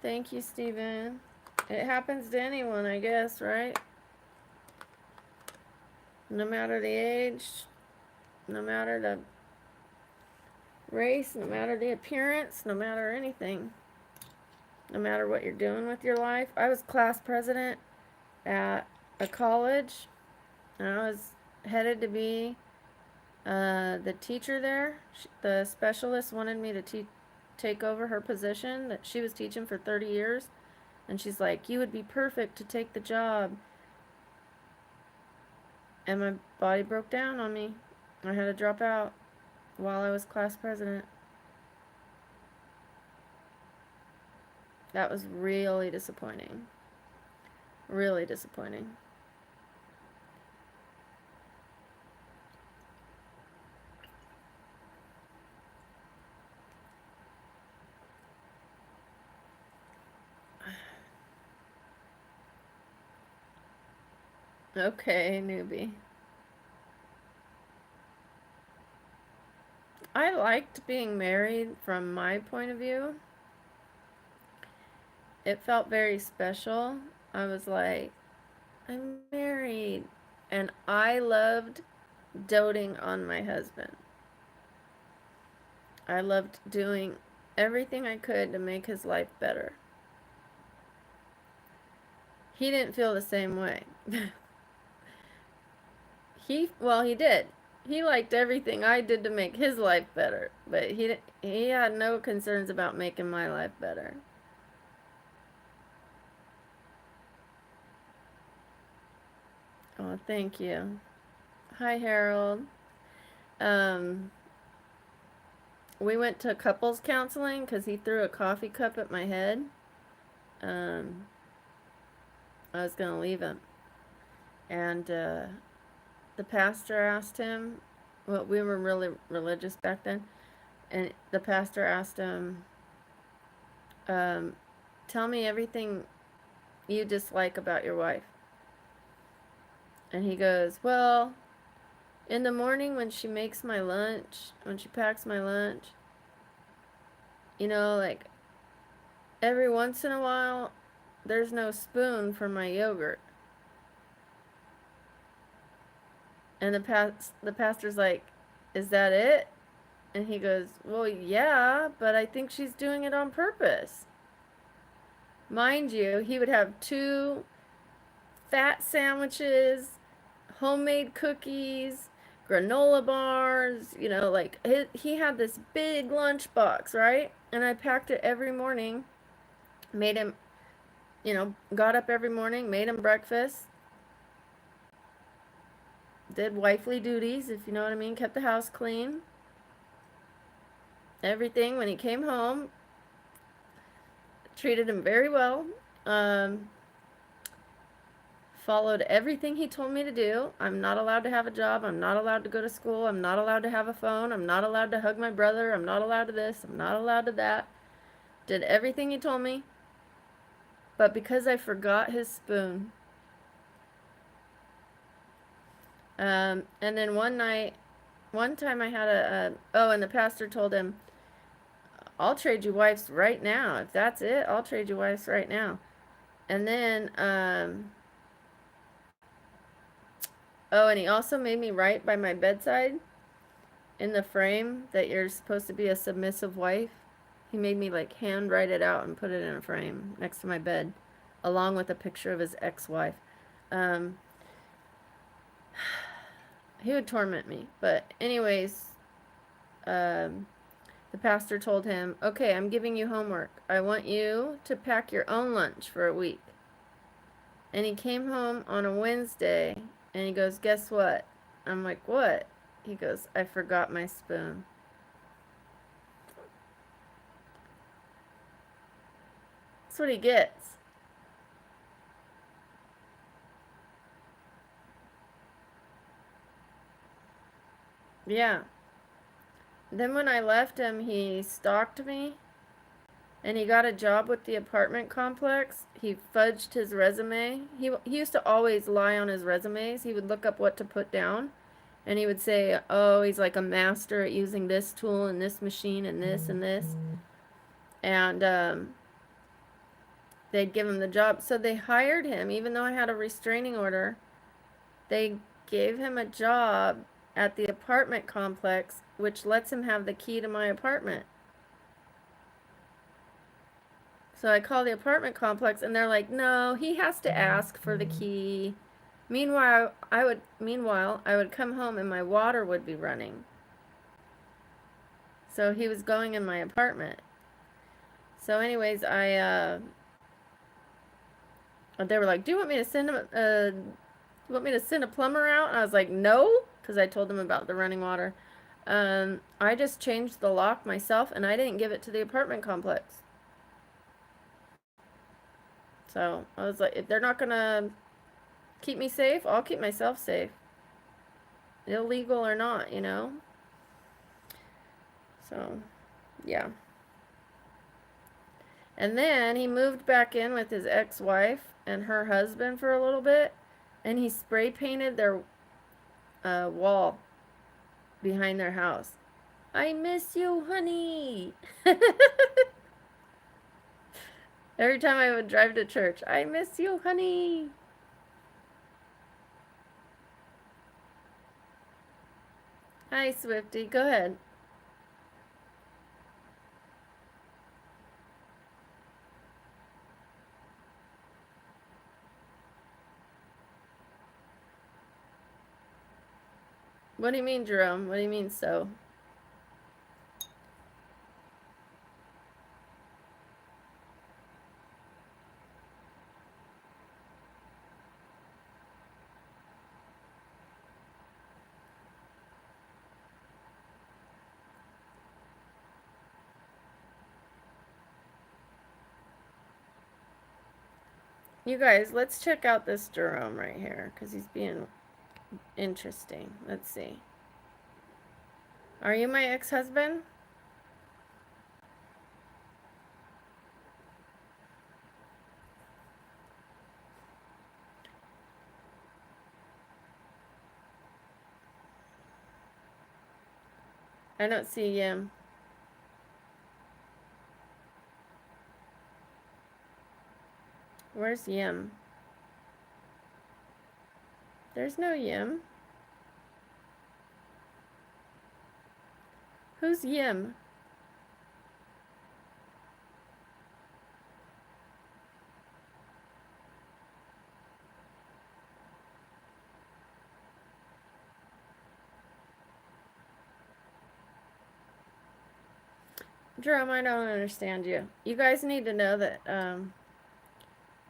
Thank you, Steven. It happens to anyone, I guess, right? No matter the age, no matter the race, no matter the appearance, no matter anything. No matter what you're doing with your life. I was class president at a college, and I was headed to be the teacher there. The specialist wanted me to take over her position that she was teaching for 30 years. And she's like, you would be perfect to take the job. And my body broke down on me. I had to drop out while I was class president. That was really disappointing. Really disappointing. Okay, newbie. I liked being married from my point of view. It felt very special. I was like, I'm married. And I loved doting on my husband. I loved doing everything I could to make his life better. He didn't feel the same way. He did. He liked everything I did to make his life better, but he had no concerns about making my life better. Oh, thank you. Hi, Harold. Um, we went to couples counseling because he threw a coffee cup at my head. Um, I was gonna leave him, and the pastor asked him. Well, we were really religious back then, and the pastor asked him, um, "Tell me everything you dislike about your wife." And he goes, "Well, in the morning when she makes my lunch, when she packs my lunch, like every once in a while, there's no spoon for my yogurt." And the pastor's like, "Is that it?" And he goes, "Well, yeah, but I think she's doing it on purpose." Mind you, he would have two fat sandwiches, homemade cookies, granola bars, like he had this big lunch box, right? And I packed it every morning, made him, got up every morning, made him breakfast, did wifely duties, if you know what I mean, kept the house clean, everything. When he came home, treated him very well. Um, Followed everything he told me to do. I'm not allowed to have a job. I'm not allowed to go to school. I'm not allowed to have a phone. I'm not allowed to hug my brother. I'm not allowed to this. I'm not allowed to that. Did everything he told me. But because I forgot his spoon. And then one time I had and the pastor told him, "I'll trade you wives right now. If that's it, I'll trade you wives right now." And then, and he also made me write by my bedside in the frame that you're supposed to be a submissive wife. He made me like hand write it out and put it in a frame next to my bed, along with a picture of his ex-wife. Um, he would torment me. But anyways, um, the pastor told him, "Okay, I'm giving you homework. I want you to pack your own lunch for a week." And he came home on a Wednesday and he goes, "Guess what?" I'm like, "What?" He goes, "I forgot my spoon." That's what he gets. Yeah. Then when I left him, he stalked me and he got a job with the apartment complex. He fudged his resume. He used to always lie on his resumes. He would look up what to put down and he would say, "Oh, he's like a master at using this tool and this machine and this and this." And they'd give him the job. So they hired him, even though I had a restraining order. They gave him a job at the apartment complex, which lets him have the key to my apartment. So I call the apartment complex and they're like, "No, he has to ask for the key." Meanwhile, I would come home and my water would be running. So he was going in my apartment. So anyways, they were like, "Do you want me to send him a plumber out?" And I was like, "No," because I told them about the running water. I just changed the lock myself and I didn't give it to the apartment complex. So I was like, if they're not gonna keep me safe, I'll keep myself safe. Illegal or not. So, yeah. And then he moved back in with his ex-wife and her husband for a little bit, and he spray painted their wall behind their house. "I miss you, honey." Every time I would drive to church, "I miss you, honey." Hi, Swifty. Go ahead. What do you mean, Jerome? What do you mean so? You guys, let's check out this Jerome right here because he's being interesting. Let's see. Are you my ex-husband? I don't see Yim. Where's Yim? There's no Yim. Who's Yim? Jerome, I don't understand you. You guys need to know that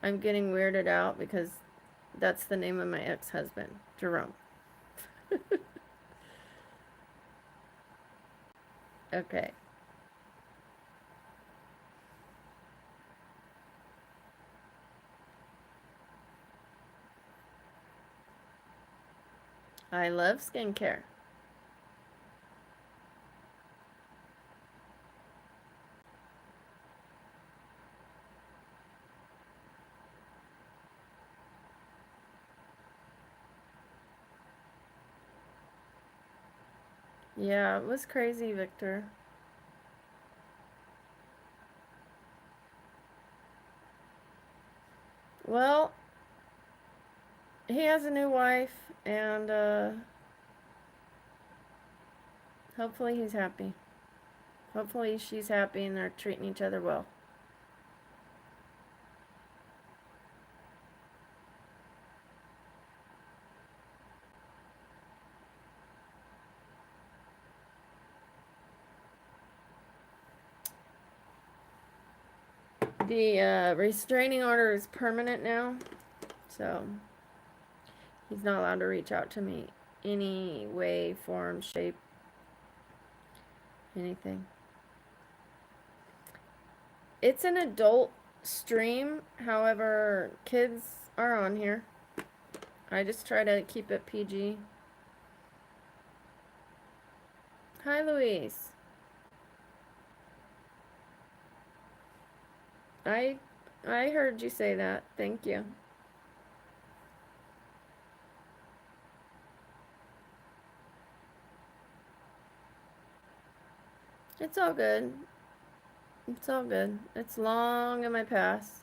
I'm getting weirded out because that's the name of my ex-husband, Jerome. Okay. I love skincare. Yeah, it was crazy, Victor. Well, he has a new wife, and hopefully he's happy. Hopefully she's happy and they're treating each other well. The restraining order is permanent now, so he's not allowed to reach out to me any way, form, shape, anything. It's an adult stream, however, kids are on here. I just try to keep it PG. Hi, Louise. I I heard you say that. Thank you. It's all good. It's all good. It's long in my past.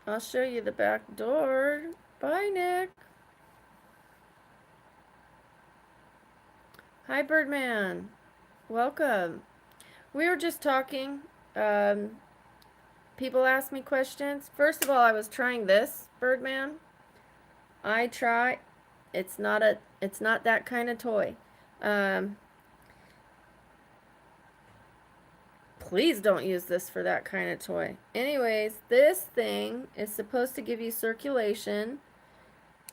I'll show you the back door. Bye, Nick. Hi, Birdman. Welcome. We were just talking. People ask me questions. First of all, I was trying this, Birdman. I try. It's not that kind of toy. Please don't use this for that kind of toy. Anyways, this thing is supposed to give you circulation.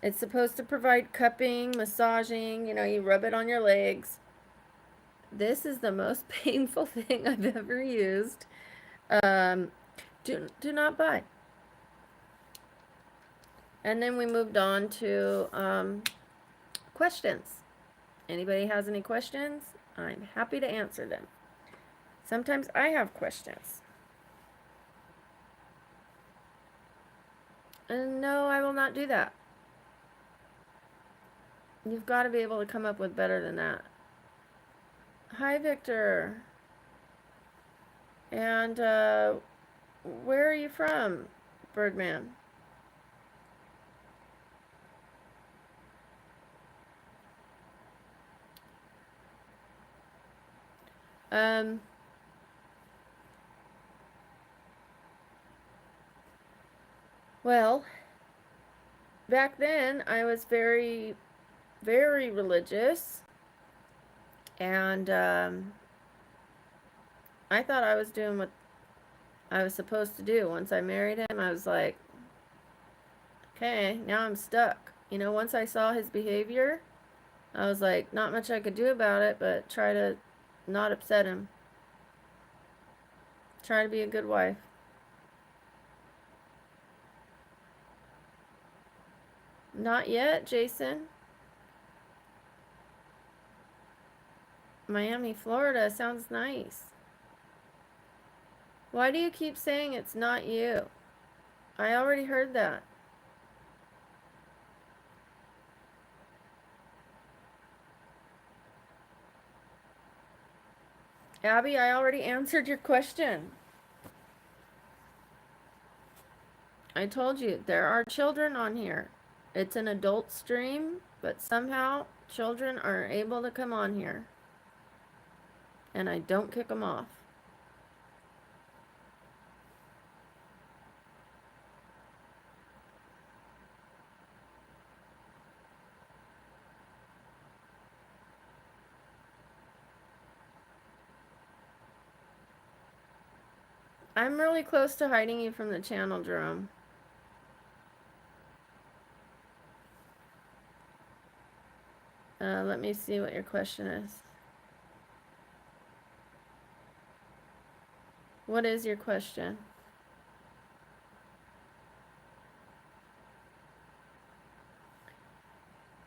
It's supposed to provide cupping, massaging, you rub it on your legs. This is the most painful thing I've ever used. Do not buy. And then we moved on to questions. Anybody has any questions? I'm happy to answer them. Sometimes I have questions. And no, I will not do that. You've got to be able to come up with better than that. Hi, Victor. And where are you from, Birdman? Um, Well, back then I was very, very religious, and I thought I was doing what I was supposed to do. Once I married him, I was like, okay, now I'm stuck. You know, once I saw his behavior, I was like, not much I could do about it, but try to not upset him. Try to be a good wife. Not yet, Jason. Miami, Florida sounds nice. Why do you keep saying it's not you? I already heard that. Abby, I already answered your question. I told you, there are children on here. It's an adult stream, but somehow children are able to come on here. And I don't kick them off. I'm really close to hiding you from the channel, Jerome. Let me see what your question is. What is your question?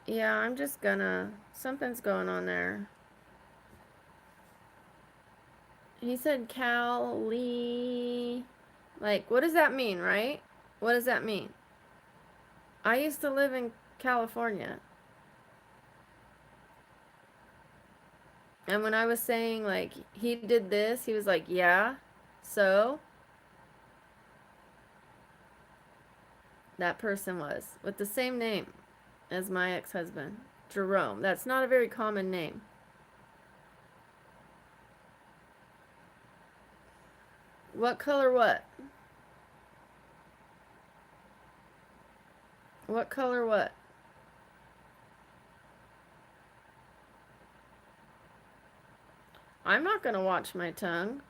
Yeah, I'm just gonna... Something's going on there. He said Cali... Like, what does that mean, right? What does that mean? I used to live in California. And when I was saying, like, he did this, he was like, yeah, so? That person was. With the same name as my ex-husband, Jerome. That's not a very common name. What color what? What color what? I'm not gonna watch my tongue.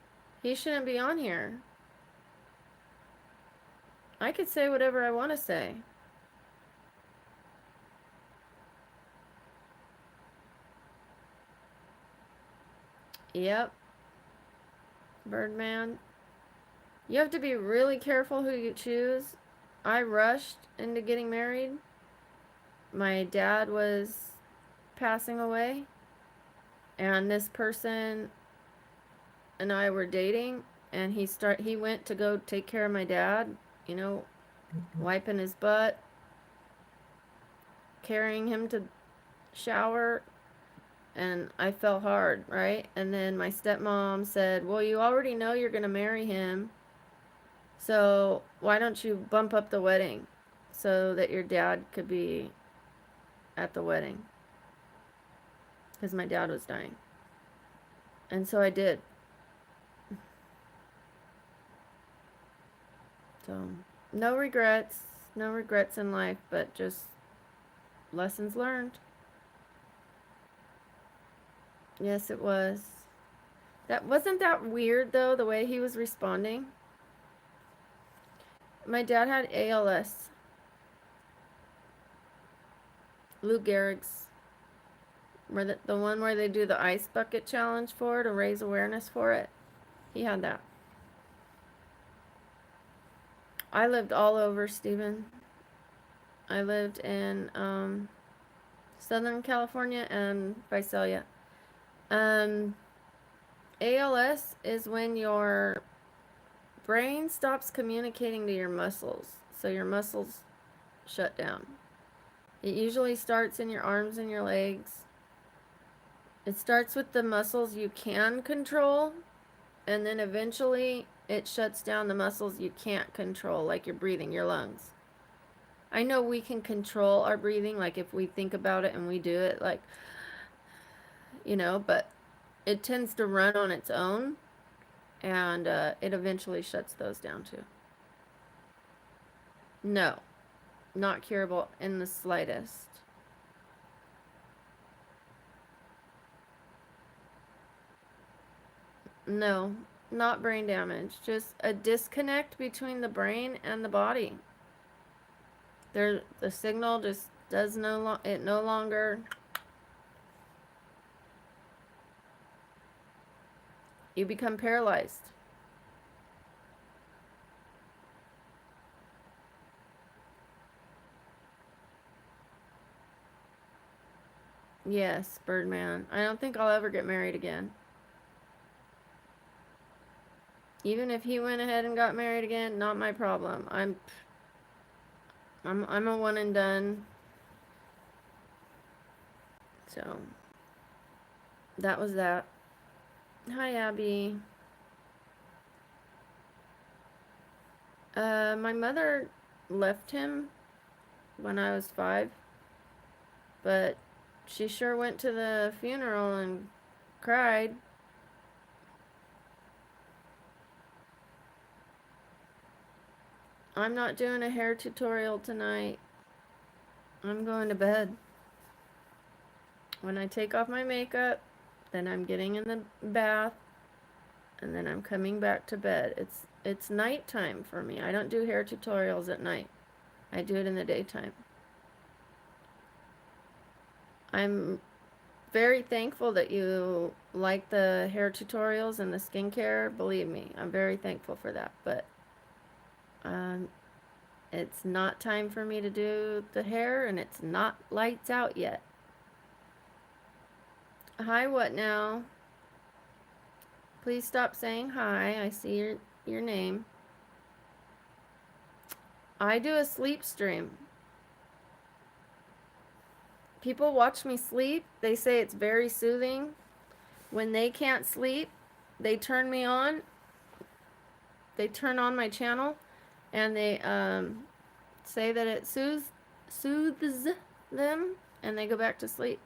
He shouldn't be on here. I could say whatever I want to say. Yep. Birdman. You have to be really careful who you choose. I rushed into getting married. My dad was passing away, and this person and I were dating, and he went to go take care of my dad, you know, wiping his butt, carrying him to shower, and I fell hard, right? And then my stepmom said, well, you already know you're going to marry him, so why don't you bump up the wedding so that your dad could be at the wedding? Because my dad was dying. And so I did. So, no regrets. No regrets in life, but just lessons learned. Yes, it was. Wasn't that weird, though, the way he was responding? My dad had ALS. Lou Gehrig's. The one where they do the ice bucket challenge for to raise awareness for it. He had that. I lived all over, Stephen. I lived in Southern California and Visalia. ALS is when your brain stops communicating to your muscles, so your muscles shut down. It usually starts in your arms and your legs. It starts with the muscles you can control, and then eventually it shuts down the muscles you can't control, like your breathing, your lungs. I know we can control our breathing, like if we think about it and we do it, like, you know, but it tends to run on its own, and it eventually shuts those down too. No, not curable in the slightest. No, not brain damage. Just a disconnect between the brain and the body. The signal just does it no longer. You become paralyzed. Yes, Birdman. I don't think I'll ever get married again. Even if he went ahead and got married again, not my problem. I'm a one and done. So that was that. Hi, Abby. My mother left him when I was 5, but she sure went to the funeral and cried. I'm not doing a hair tutorial tonight. I'm going to bed. When I take off my makeup, then I'm getting in the bath, and then I'm coming back to bed. It's nighttime for me. I don't do hair tutorials at night. I do it in the daytime. I'm very thankful that you like the hair tutorials and the skincare. Believe me, I'm very thankful for that. But it's not time for me to do the hair, and it's not lights out yet. Hi, what now? Please stop saying hi. I see your name. I do a sleep stream. People watch me sleep. They say it's very soothing. When they can't sleep, they turn me on. They turn on my channel, and they say that it soothes them, and they go back to sleep.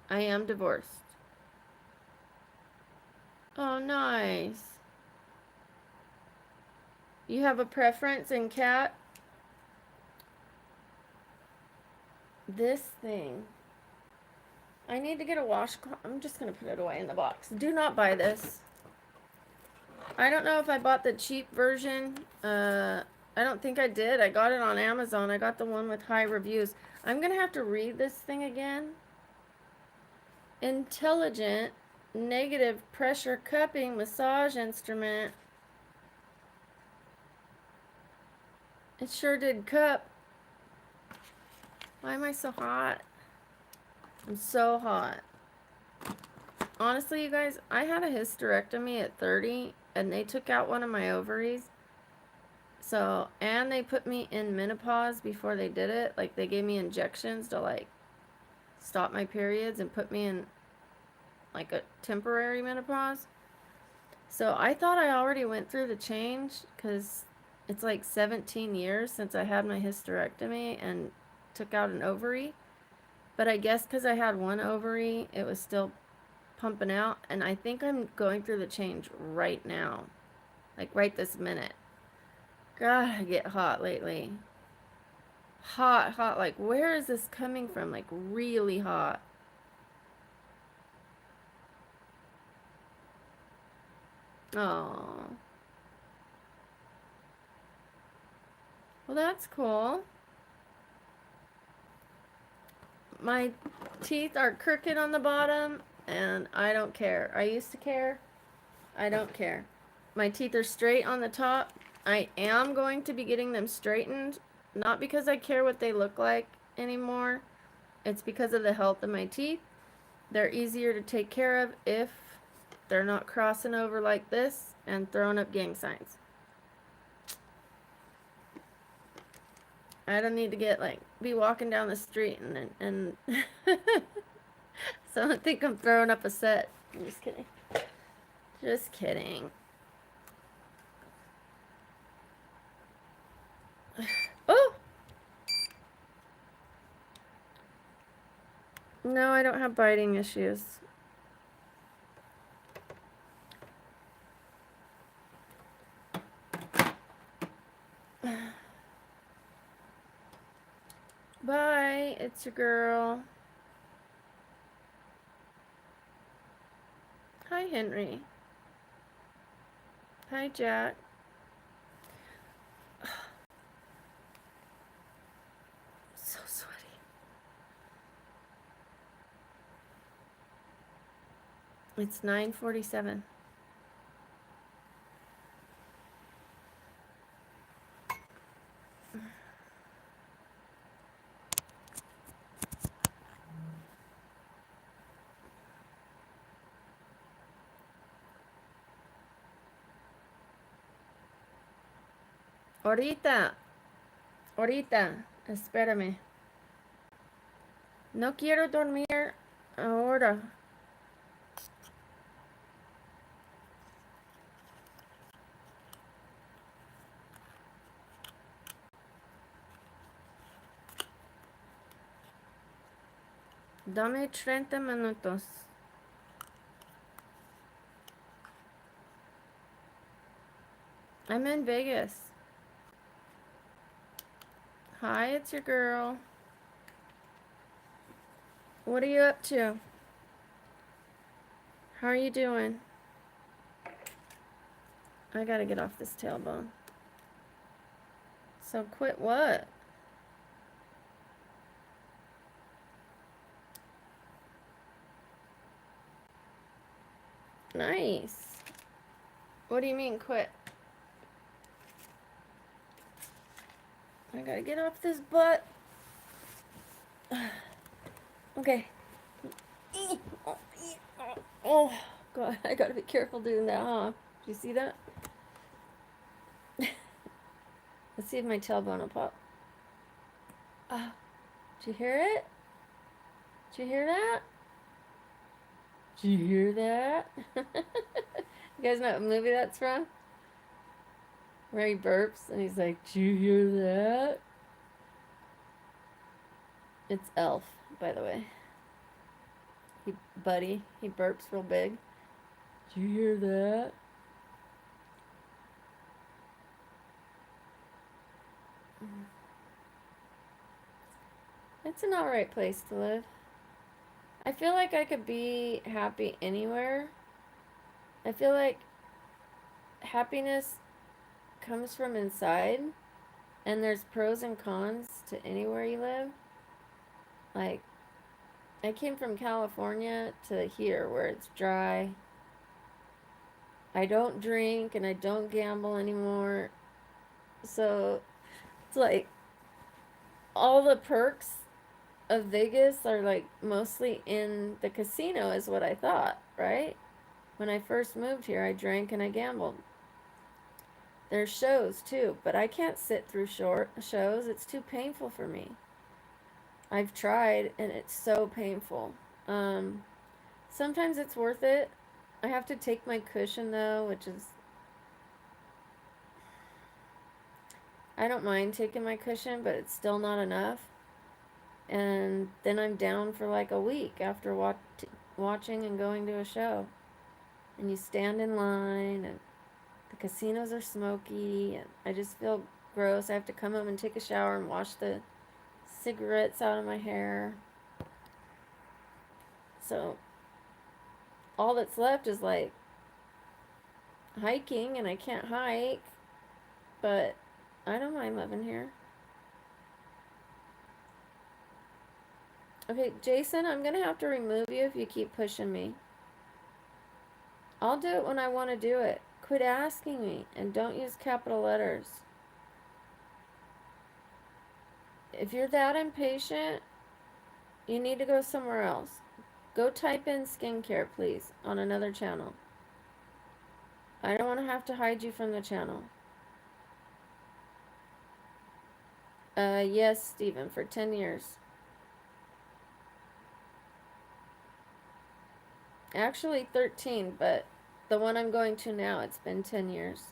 I am divorced. Oh, nice. You have a preference in cat? This thing. I need to get a washcloth. I'm just going to put it away in the box. Do not buy this. I don't know if I bought the cheap version. I don't think I did. I got it on Amazon. I got the one with high reviews. I'm going to have to read this thing again. Intelligent negative pressure cupping massage instrument. It sure did cup. Why am I so hot? I'm so hot. Honestly, you guys, I had a hysterectomy at 30, and they took out one of my ovaries. So, and they put me in menopause before they did it. Like, they gave me injections to, like, stop my periods and put me in, like, a temporary menopause. So, I thought I already went through the change, because it's, like, 17 years since I had my hysterectomy and took out an ovary. But I guess because I had one ovary, it was still pumping out, and I think I'm going through the change right now, like right this minute. God, I get hot lately. Hot, like where is this coming from? Like really hot. Oh, well, that's cool. My teeth are crooked on the bottom, and I don't care. I used to care. I don't care. My teeth are straight on the top. I am going to be getting them straightened, not because I care what they look like anymore. It's because of the health of my teeth. They're easier to take care of if they're not crossing over like this and throwing up gang signs. I don't need to get like be walking down the street and so I don't think I'm throwing up a set. I'm just kidding. Just kidding. Oh! No, I don't have biting issues. Bye, it's your girl. Hi, Henry. Hi, Jack. So sweaty. It's 9:47. Ahorita, espérame. No quiero dormir ahora. Dame 30 minutos. I'm in Vegas. Hi, it's your girl. What are you up to? How are you doing? I gotta get off this tailbone. So quit what? Nice. What do you mean quit? I gotta get off this butt. Okay. Oh, God, I gotta be careful doing that, huh? Do you see that? Let's see if my tailbone will pop. Did you hear it? Did you hear that? Did you hear that? You guys know what movie that's from? Where he burps and he's like, did you hear that? It's Elf, by the way. Buddy, he burps real big. Did you hear that? It's an alright place to live. I feel like I could be happy anywhere. I feel like happiness comes from inside, and there's pros and cons to anywhere you live. Like, I came from California to here where it's dry. I don't drink and I don't gamble anymore. So it's like all the perks of Vegas are like mostly in the casino, is what I thought, right? When I first moved here, I drank and I gambled. There's shows too, but I can't sit through short shows. It's too painful for me. I've tried and it's so painful. Sometimes it's worth it. I have to take my cushion though, which is, I don't mind taking my cushion, but it's still not enough. And then I'm down for like a week after watching and going to a show. And you stand in line, and the casinos are smoky, and I just feel gross. I have to come home and take a shower and wash the cigarettes out of my hair. So all that's left is like hiking, and I can't hike, but I don't mind living here. Okay, Jason, I'm gonna have to remove you if you keep pushing me. I'll do it when I want to do it. Quit asking me, and don't use capital letters. If you're that impatient, you need to go somewhere else. Go type in skincare, please, on another channel. I don't want to have to hide you from the channel. Yes, Stephen, for 10 years. Actually 13, but the one I'm going to now, it's been 10 years.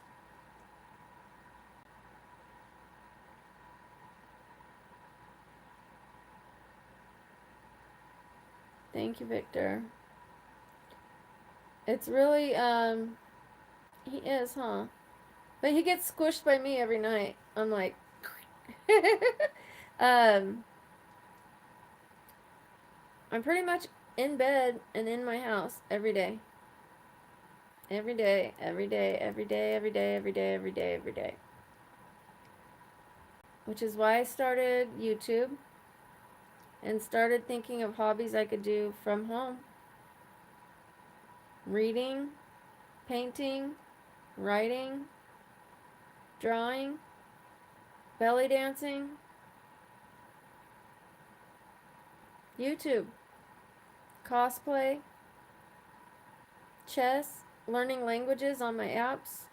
Thank you, Victor. It's really, he is, huh? But he gets squished by me every night. I'm like, um, I'm pretty much in bed and in my house every day. Every day, every day, every day, every day, every day, every day, every day. Which is why I started YouTube and started thinking of hobbies I could do from home. Reading, painting, writing, drawing, belly dancing, YouTube, cosplay, chess, learning languages on my apps,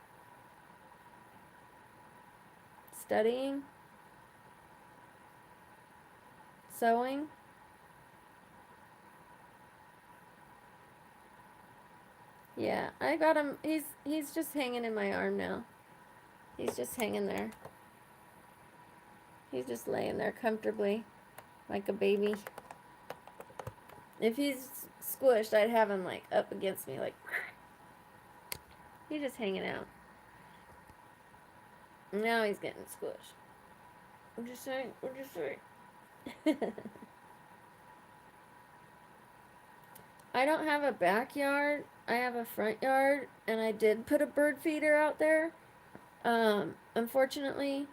studying, sewing. Yeah, I got him. He's just hanging in my arm now. He's just hanging there. He's just laying there comfortably like a baby. If he's squished, I'd have him like up against me like he's just hanging out. Now he's getting squished. I'm just saying. I don't have a backyard. I have a front yard, and I did put a bird feeder out there. Unfortunately,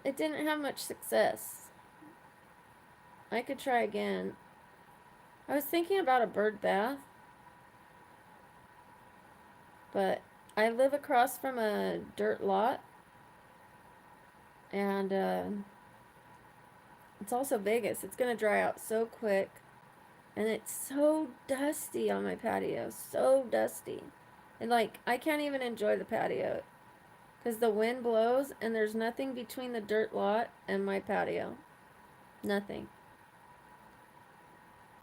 it didn't have much success. I could try again. I was thinking about a bird bath, but I live across from a dirt lot, and it's also Vegas. It's gonna dry out so quick, and it's so dusty on my patio. So dusty. And like, I can't even enjoy the patio because the wind blows and there's nothing between the dirt lot and my patio. Nothing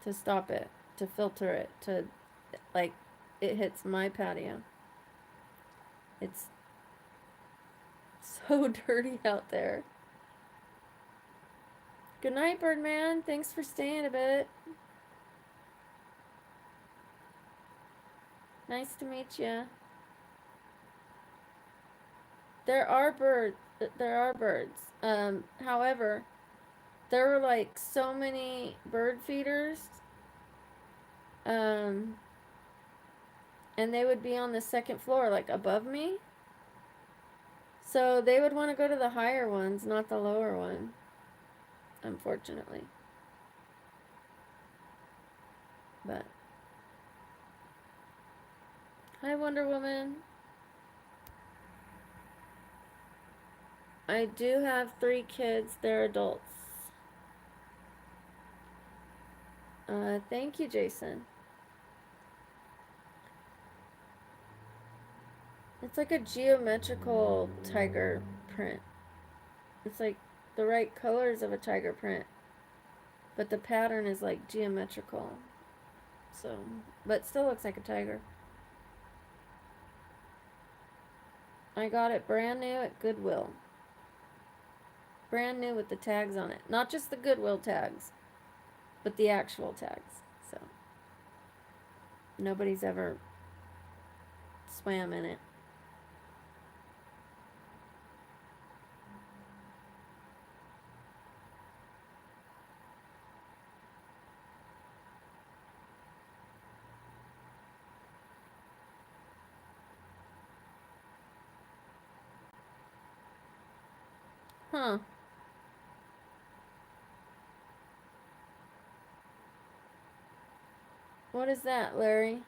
to stop it, to filter it, to like, it hits my patio. It's so dirty out there. Good night, Birdman. Thanks for staying a bit. Nice to meet you. There are birds. There are birds. However, there were like so many bird feeders. And they would be on the second floor, like above me. So they would want to go to the higher ones, not the lower one. Unfortunately. But hi, Wonder Woman. I do have 3 kids. They're adults. Thank you, Jason. It's like a geometrical tiger print. It's like the right colors of a tiger print. But the pattern is like geometrical. So, but still looks like a tiger. I got it brand new at Goodwill. Brand new with the tags on it. Not just the Goodwill tags, but the actual tags. So, nobody's ever swam in it. Huh. What is that, Larry?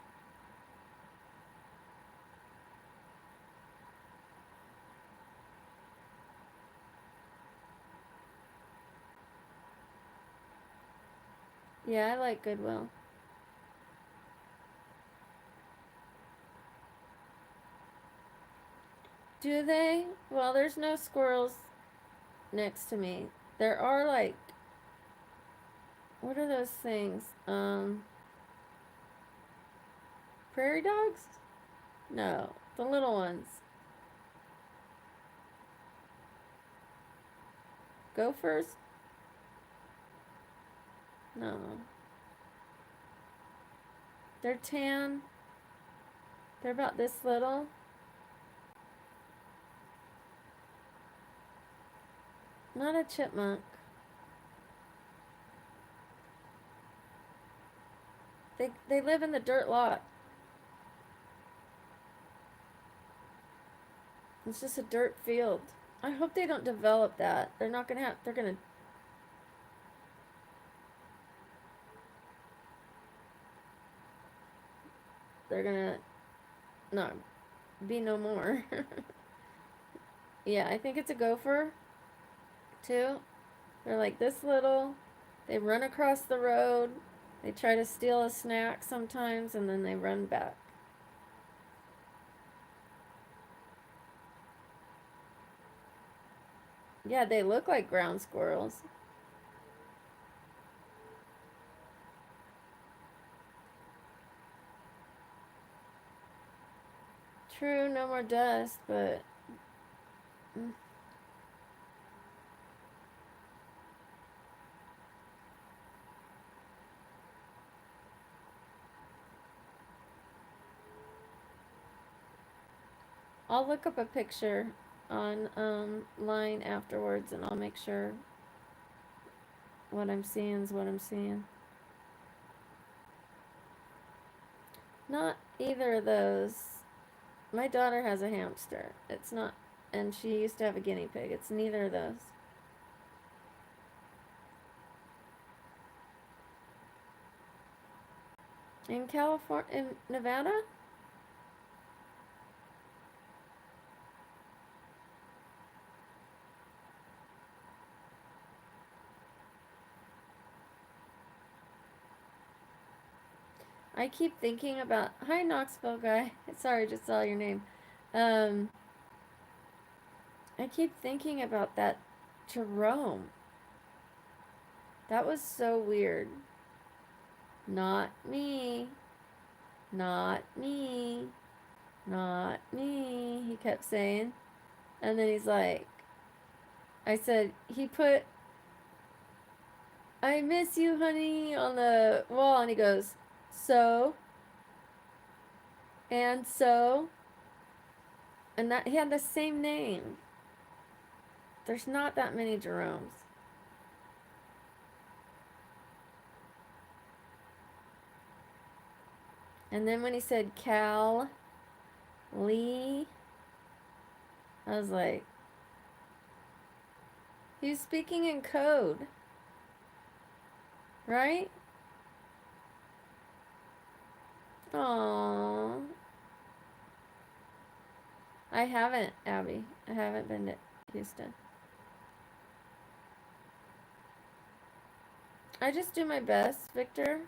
Yeah, I like Goodwill. Do they? Well, there's no squirrels next to me. There are like, what are those things? Prairie dogs? No, the little ones. Gophers? No. They're tan. They're about this little. Not a chipmunk. They live in the dirt lot. It's just a dirt field. I hope they don't develop that. They're not gonna have. They're gonna not be no more. Yeah, I think it's a gopher too. They're like this little. They run across the road. They try to steal a snack sometimes, and then they run back. Yeah, they look like ground squirrels. True, no more dust, but mm, I'll look up a picture on line afterwards, and I'll make sure what I'm seeing is what I'm seeing. Not either of those. My daughter has a hamster. It's not, and she used to have a guinea pig. It's neither of those. In California, in Nevada? I keep thinking about, hi Knoxville guy. Sorry, just saw your name. Um, I keep thinking about that Jerome. That was so weird. Not me. Not me. Not me. He kept saying. And then he's like, I said, he put, I miss you, honey, on the wall. And he goes, so, and so. And that he had the same name. There's not that many Jeromes. And then when he said Cal Lee, I was like, he's speaking in code, right? Aww. I haven't, Abby. I haven't been to Houston. I just do my best, Victor.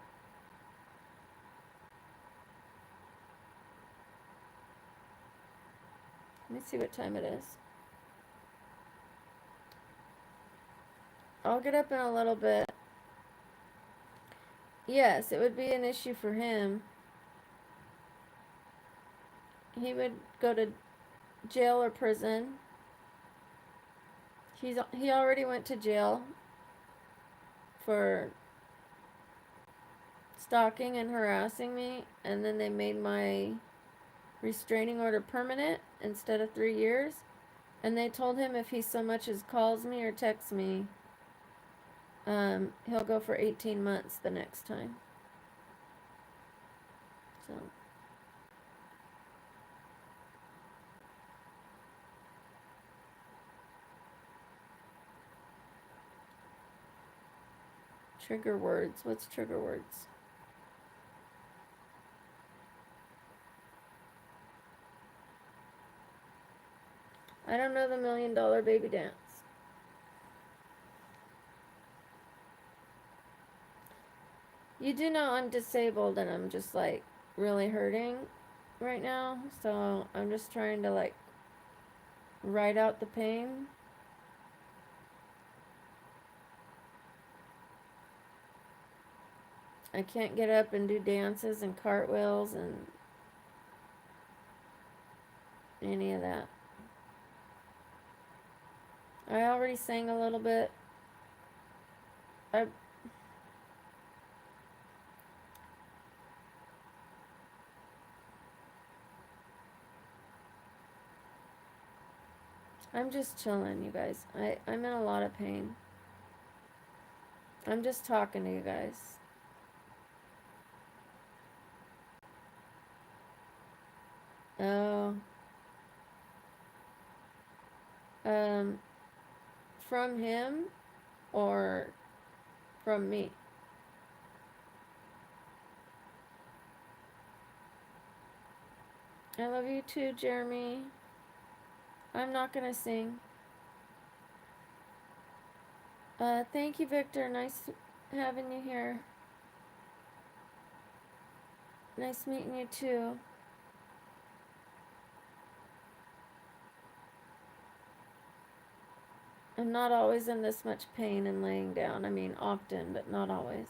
Let me see what time it is. I'll get up in a little bit. Yes, it would be an issue for him. He would go to jail or prison. He already went to jail for stalking and harassing me, and then they made my restraining order permanent instead of 3 years. And they told him if he so much as calls me or texts me, he'll go for 18 months the next time. So trigger words. What's trigger words? I don't know the $1 Million Baby Dance. You do know I'm disabled and I'm just like really hurting right now. So I'm just trying to like ride out the pain. I can't get up and do dances and cartwheels and any of that. I already sang a little bit. I I'm just chilling, you guys. I'm in a lot of pain. I'm just talking to you guys. Oh. Um, from him or from me? I love you too, Jeremy. I'm not gonna sing. Thank you, Victor. Nice having you here. Nice meeting you too. I'm not always in this much pain and laying down. I mean, often, but not always.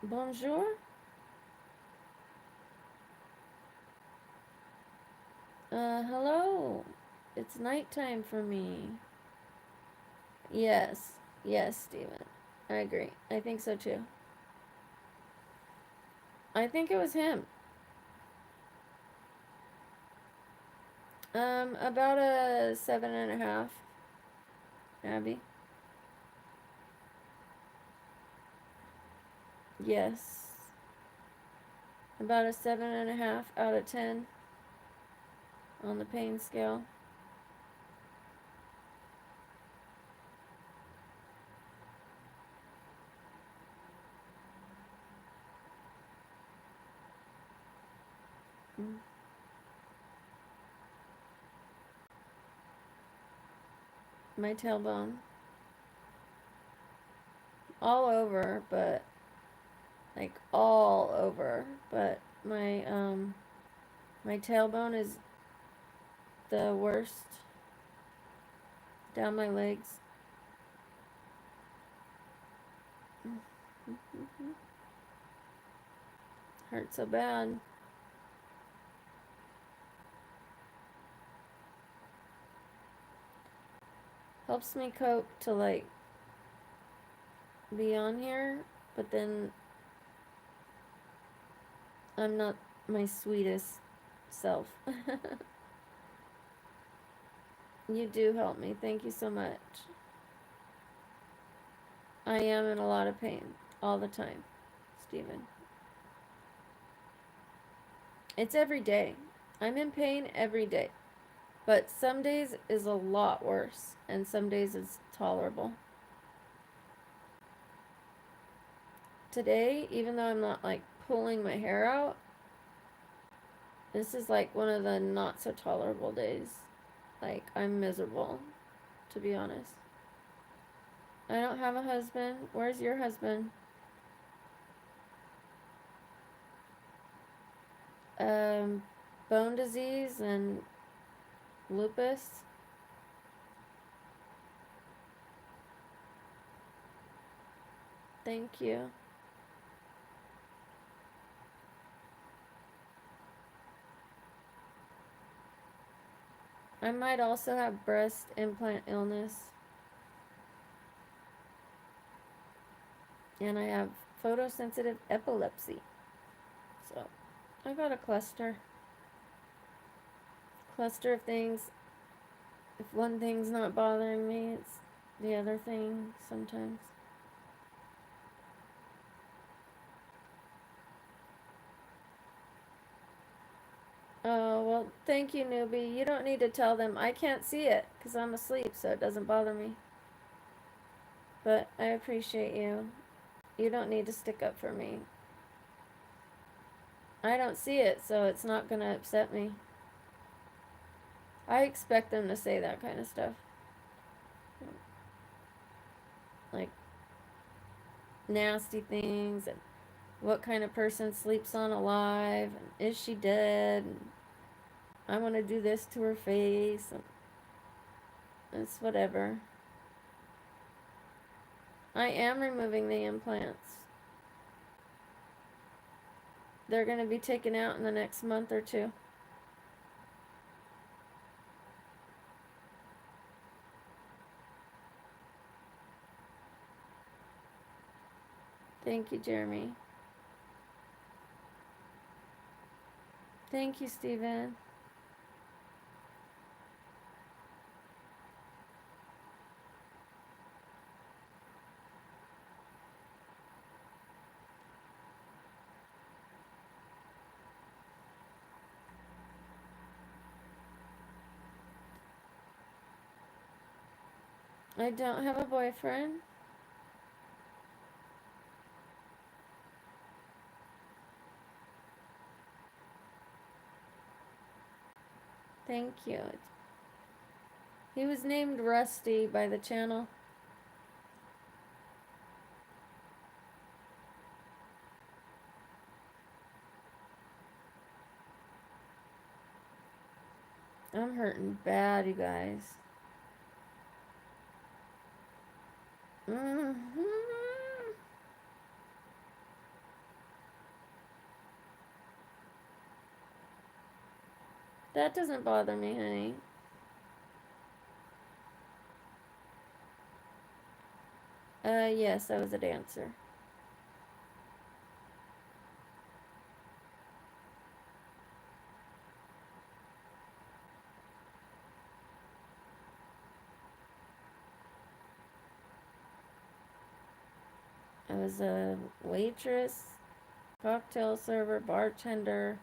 Bonjour. Hello. It's nighttime for me. Yes. Yes, Steven. I agree. I think so too. I think it was him. About a 7.5, Abby. Yes. About a 7.5 out of 10 on the pain scale. Mm. My tailbone. All over, but like all over. But my tailbone is the worst. Down my legs. Hurt so bad. Helps me cope to like be on here, but then I'm not my sweetest self. You do help me. Thank you so much. I am in a lot of pain all the time, Stephen. It's every day. I'm in pain every day. But some days is a lot worse, and some days it's tolerable. Today, even though I'm not like pulling my hair out, this is like one of the not so tolerable days. Like, I'm miserable, to be honest. I don't have a husband. Where's your husband? Um, bone disease and lupus. Thank you. I might also have breast implant illness. And I have photosensitive epilepsy. So, I got a cluster. Cluster of things. If one thing's not bothering me, it's the other thing sometimes. Oh, well, thank you, newbie. You don't need to tell them. I can't see it because I'm asleep, so it doesn't bother me. But I appreciate you. You don't need to stick up for me. I don't see it, so it's not going to upset me. I expect them to say that kind of stuff. Like, nasty things, and what kind of person sleeps on alive, and is she dead, and I want to do this to her face, and it's whatever. I am removing the implants. They're going to be taken out in the next month or two. Thank you, Jeremy. Thank you, Stephen. I don't have a boyfriend. Thank you. He was named Rusty by the channel. I'm hurting bad, you guys. Mm-hmm. That doesn't bother me, honey. Yes, I was a dancer. I was a waitress, cocktail server, bartender,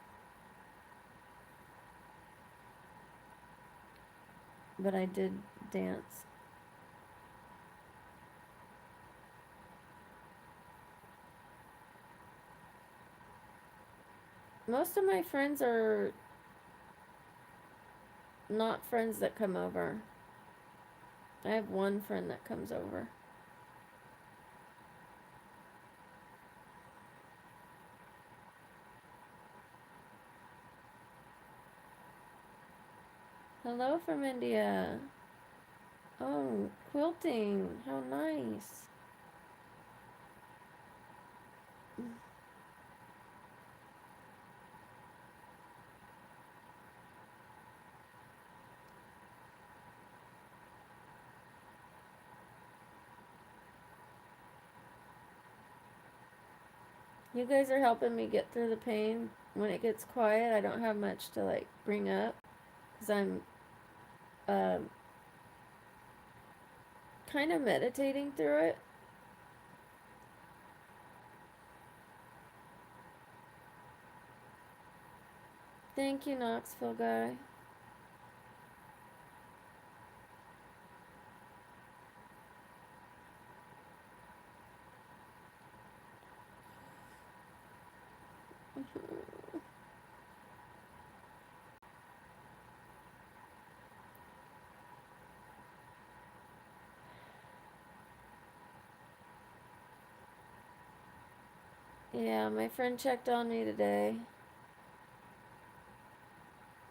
but I did dance. Most of my friends are not friends that come over. I have one friend that comes over. Hello from India. Oh, quilting. How nice. You guys are helping me get through the pain. When it gets quiet, I don't have much to like bring up because I'm um, kind of meditating through it. Thank you, Knoxville guy. Yeah, my friend checked on me today.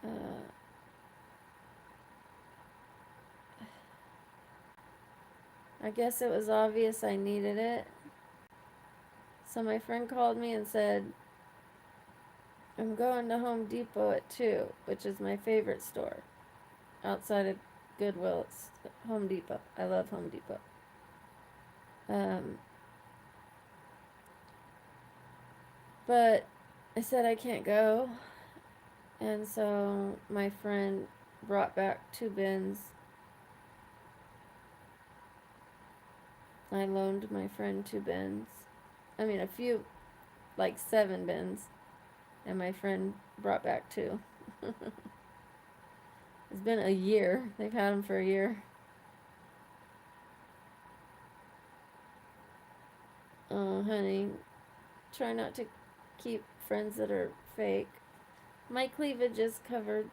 Uh, I guess it was obvious I needed it. So my friend called me and said, I'm going to Home Depot at 2, which is my favorite store. Outside of Goodwill, it's Home Depot. I love Home Depot. Um, but I said I can't go. And so my friend brought back 2 bins. I loaned my friend 2 bins. I mean, a few, like 7 bins. And my friend brought back 2. It's been a year. They've had them for a year. Oh, honey. Try not to keep friends that are fake. My cleavage is covered.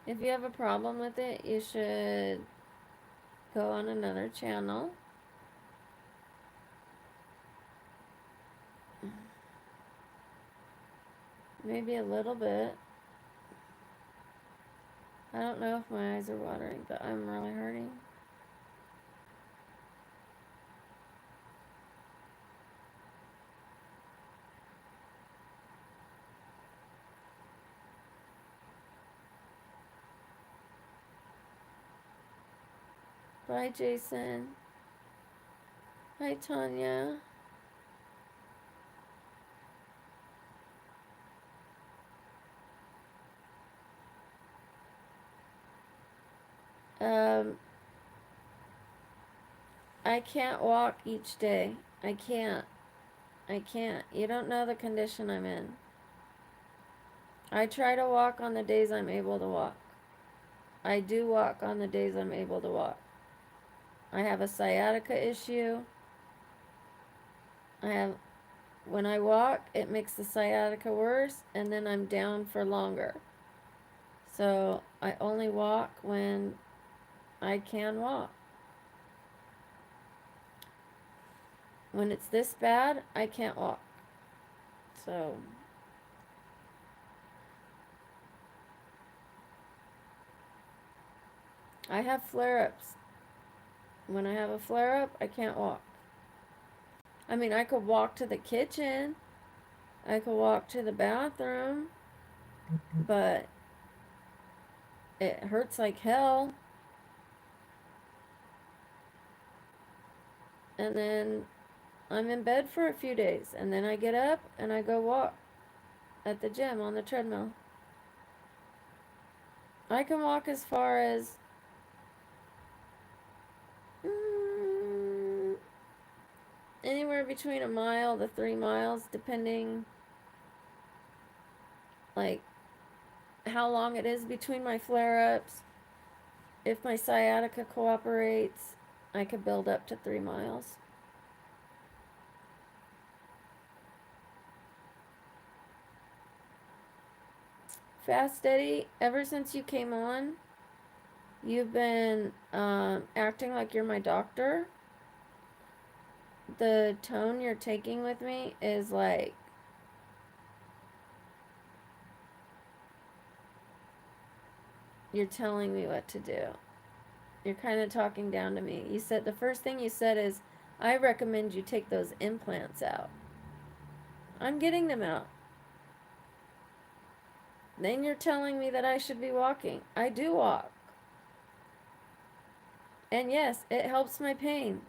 If you have a problem with it, you should go on another channel. Maybe a little bit. I don't know if my eyes are watering, but I'm really hurting. Bye, Jason. Hi, Tanya. Um, I can't walk each day. I can't. I can't. You don't know the condition I'm in. I try to walk on the days I'm able to walk. I do walk on the days I'm able to walk. I have a sciatica issue. I have When I walk, it makes the sciatica worse, and then I'm down for longer. So I only walk when I can walk. When it's this bad, I can't walk. So I have flare-ups. When I have a flare-up, I can't walk. I mean, I could walk to the kitchen. I could walk to the bathroom, but it hurts like hell. And then I'm in bed for a few days, and then I get up and I go walk at the gym on the treadmill. I can walk as far as mm, anywhere between a mile to 3 miles, depending like how long it is between my flare-ups. If my sciatica cooperates, I could build up to 3 miles. Fast Steady, ever since you came on, you've been acting like you're my doctor. The tone you're taking with me is like you're telling me what to do. You're kind of talking down to me. You said the first thing you said is, I recommend you take those implants out. I'm getting them out. Then you're telling me that I should be walking. I do walk. And yes, it helps my pain.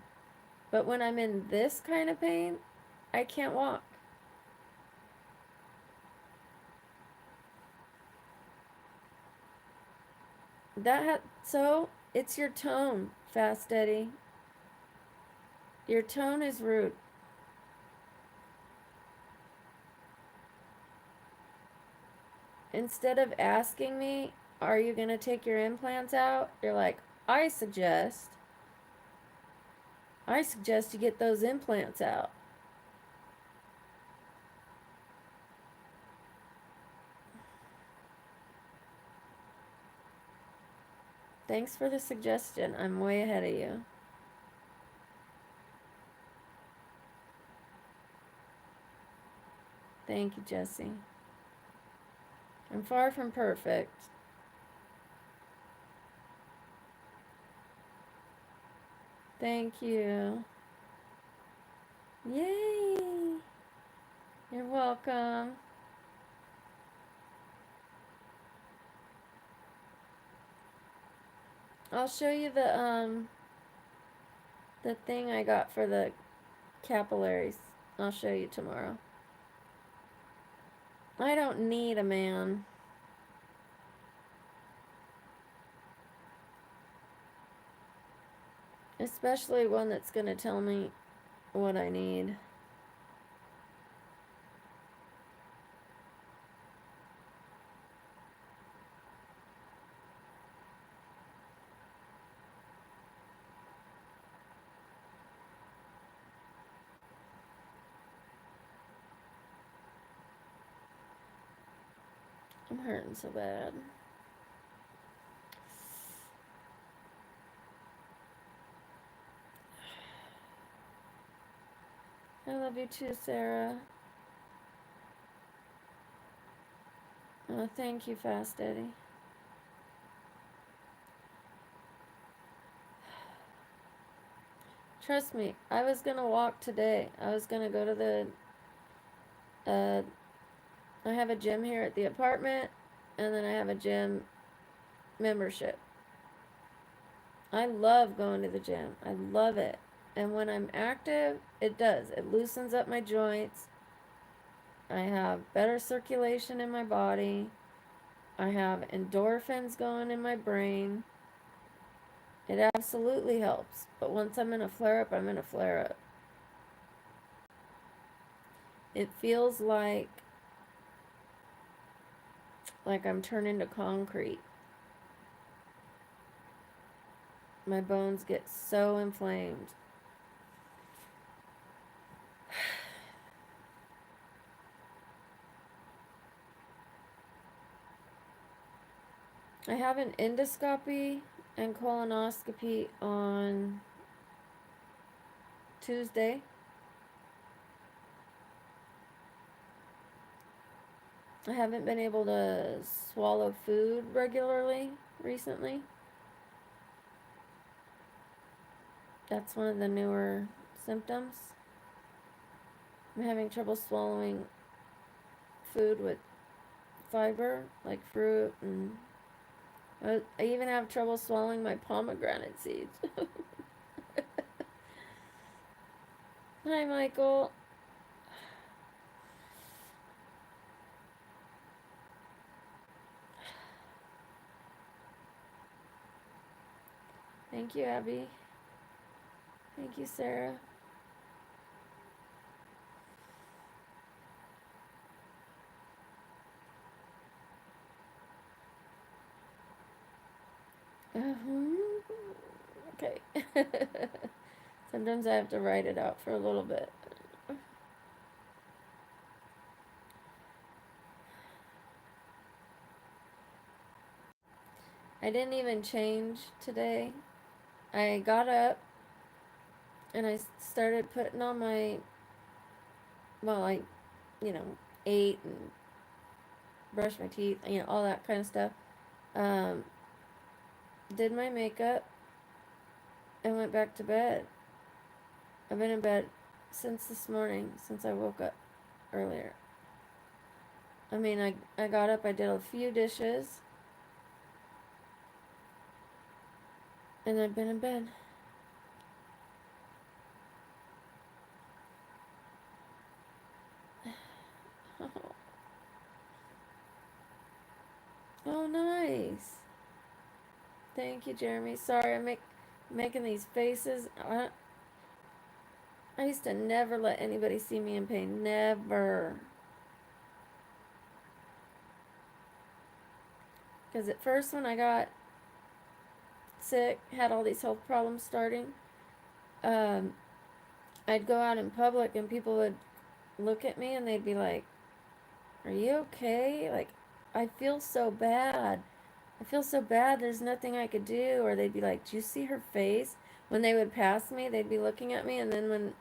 But when I'm in this kind of pain, I can't walk. So it's your tone, Fast Eddie. Your tone is rude. Instead of asking me, are you going to take your implants out? You're like, I suggest you get those implants out. Thanks for the suggestion. I'm way ahead of you. Thank you, Jesse. I'm far from perfect. Thank you. Yay! You're welcome. I'll show you the thing I got for the capillaries. I'll show you tomorrow. I don't need a man. Especially one that's going to tell me what I need. I'm hurting so bad. I love you too, Sarah. Oh, thank you, Fast Eddie. Trust me, I was gonna walk today. I was gonna go to I have a gym here at the apartment, and then I have a gym membership. I love going to the gym. I love it. And when I'm active, it does. It loosens up my joints. I have better circulation in my body. I have endorphins going in my brain. It absolutely helps. But once I'm in a flare up, I'm in a flare up. It feels like like I'm turning to concrete. My bones get so inflamed. I have an endoscopy and colonoscopy on Tuesday. I haven't been able to swallow food regularly recently. That's one of the newer symptoms. I'm having trouble swallowing food with fiber, like fruit, and I even have trouble swallowing my pomegranate seeds. Hi, Michael. Thank you, Abby. Thank you, Sarah. Okay. Sometimes I have to write it out for a little bit. I didn't even change today. I got up and I started putting on my, well, you know, ate and brushed my teeth, all that kind of stuff. Um, did my makeup and went back to bed. I've been in bed since this morning, since I woke up earlier. I mean, I got up, I did a few dishes, and I've been in bed. Oh, nice. Thank you, Jeremy. Sorry, I'm making these faces. I used to never let anybody see me in pain. Never. Because at first, when I got sick, had all these health problems starting, um, I'd go out in public and people would look at me and they'd be like, "Are you okay?" Like, I feel so bad. I feel so bad. There's nothing I could do. Or they'd be like, "Do you see her face?" When they would pass me, they'd be looking at me, and then when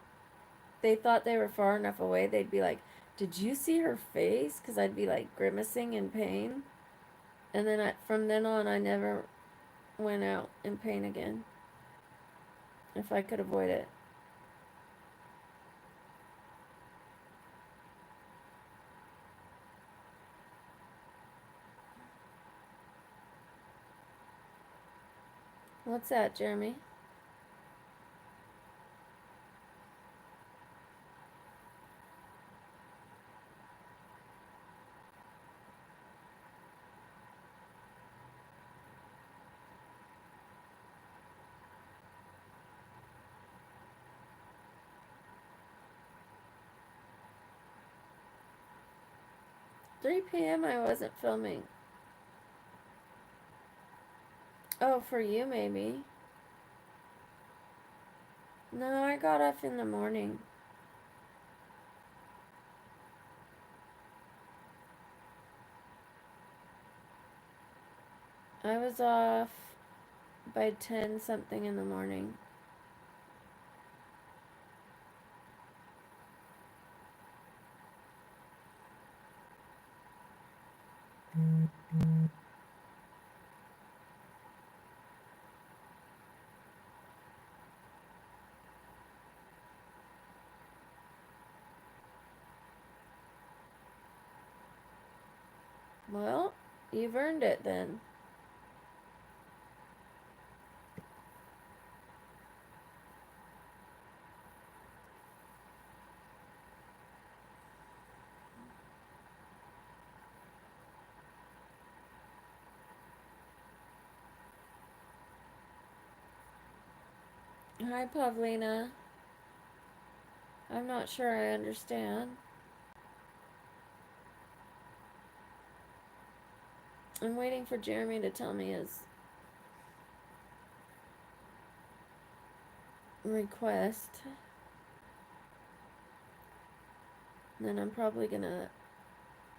they thought they were far enough away, they'd be like, "Did you see her face?" Because I'd be like grimacing in pain. And then from then on, I never went out in pain again if I could avoid it. What's that, Jeremy? Three p.m. I wasn't filming. Oh, for you maybe. No, I got off in the morning. I was off by 10 something in the morning. Well, you've earned it then. Hi, Pavlina. I'm not sure I understand. I'm waiting for Jeremy to tell me his request. And then I'm probably gonna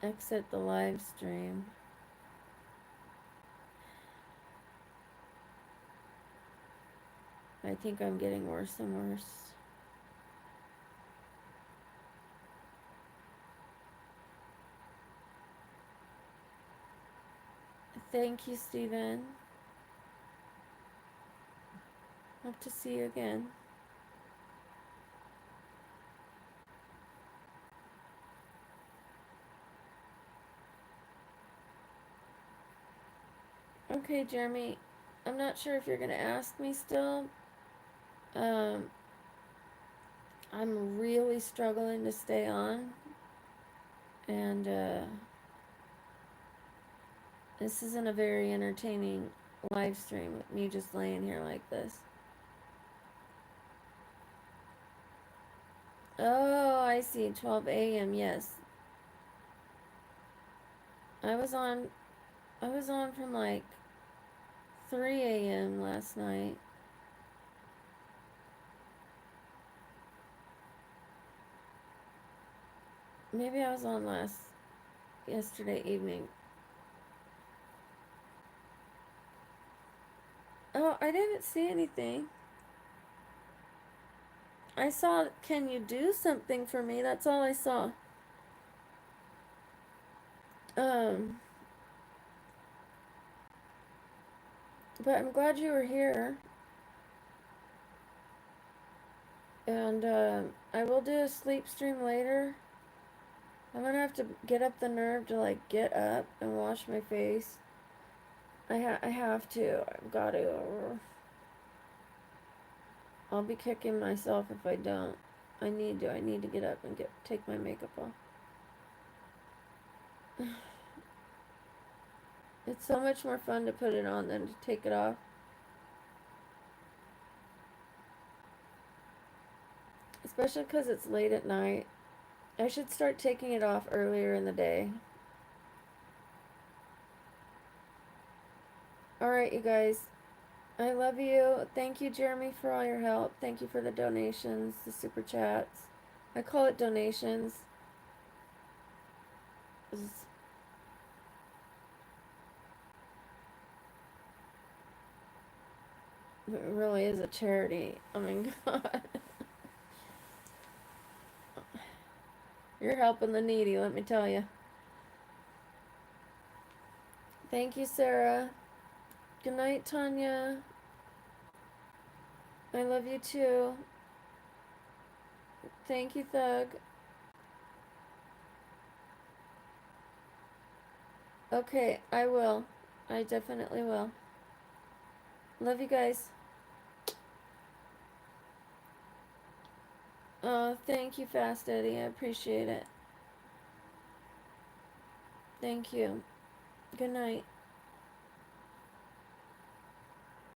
exit the live stream. I think I'm getting worse and worse. Thank you, Steven. Hope to see you again. Okay, Jeremy, I'm not sure if you're gonna ask me still. I'm really struggling to stay on, and this isn't a very entertaining live stream with me just laying here like this. Oh, I see. 12 a.m. Yes. I was on from like 3 a.m. last night. Maybe I was on yesterday evening. Oh, I didn't see anything. I saw, can you do something for me? That's all I saw. But I'm glad you were here. And, I will do a sleep stream later. I'm gonna have to get up the nerve to, like, get up and wash my face. I have to. I've got to. I'll be kicking myself if I don't. I need to. I need to get up and take my makeup off. It's so much more fun to put it on than to take it off. Especially because it's late at night. I should start taking it off earlier in the day. Alright, you guys. I love you. Thank you, Jeremy, for all your help. Thank you for the donations, the super chats. I call it donations. It really is a charity. I mean, God. You're helping the needy, let me tell you. Thank you, Sarah. Good night, Tanya. I love you too. Thank you, Thug. Okay, I will. I definitely will. Love you guys. Oh, thank you, Fast Eddie. I appreciate it. Thank you. Good night.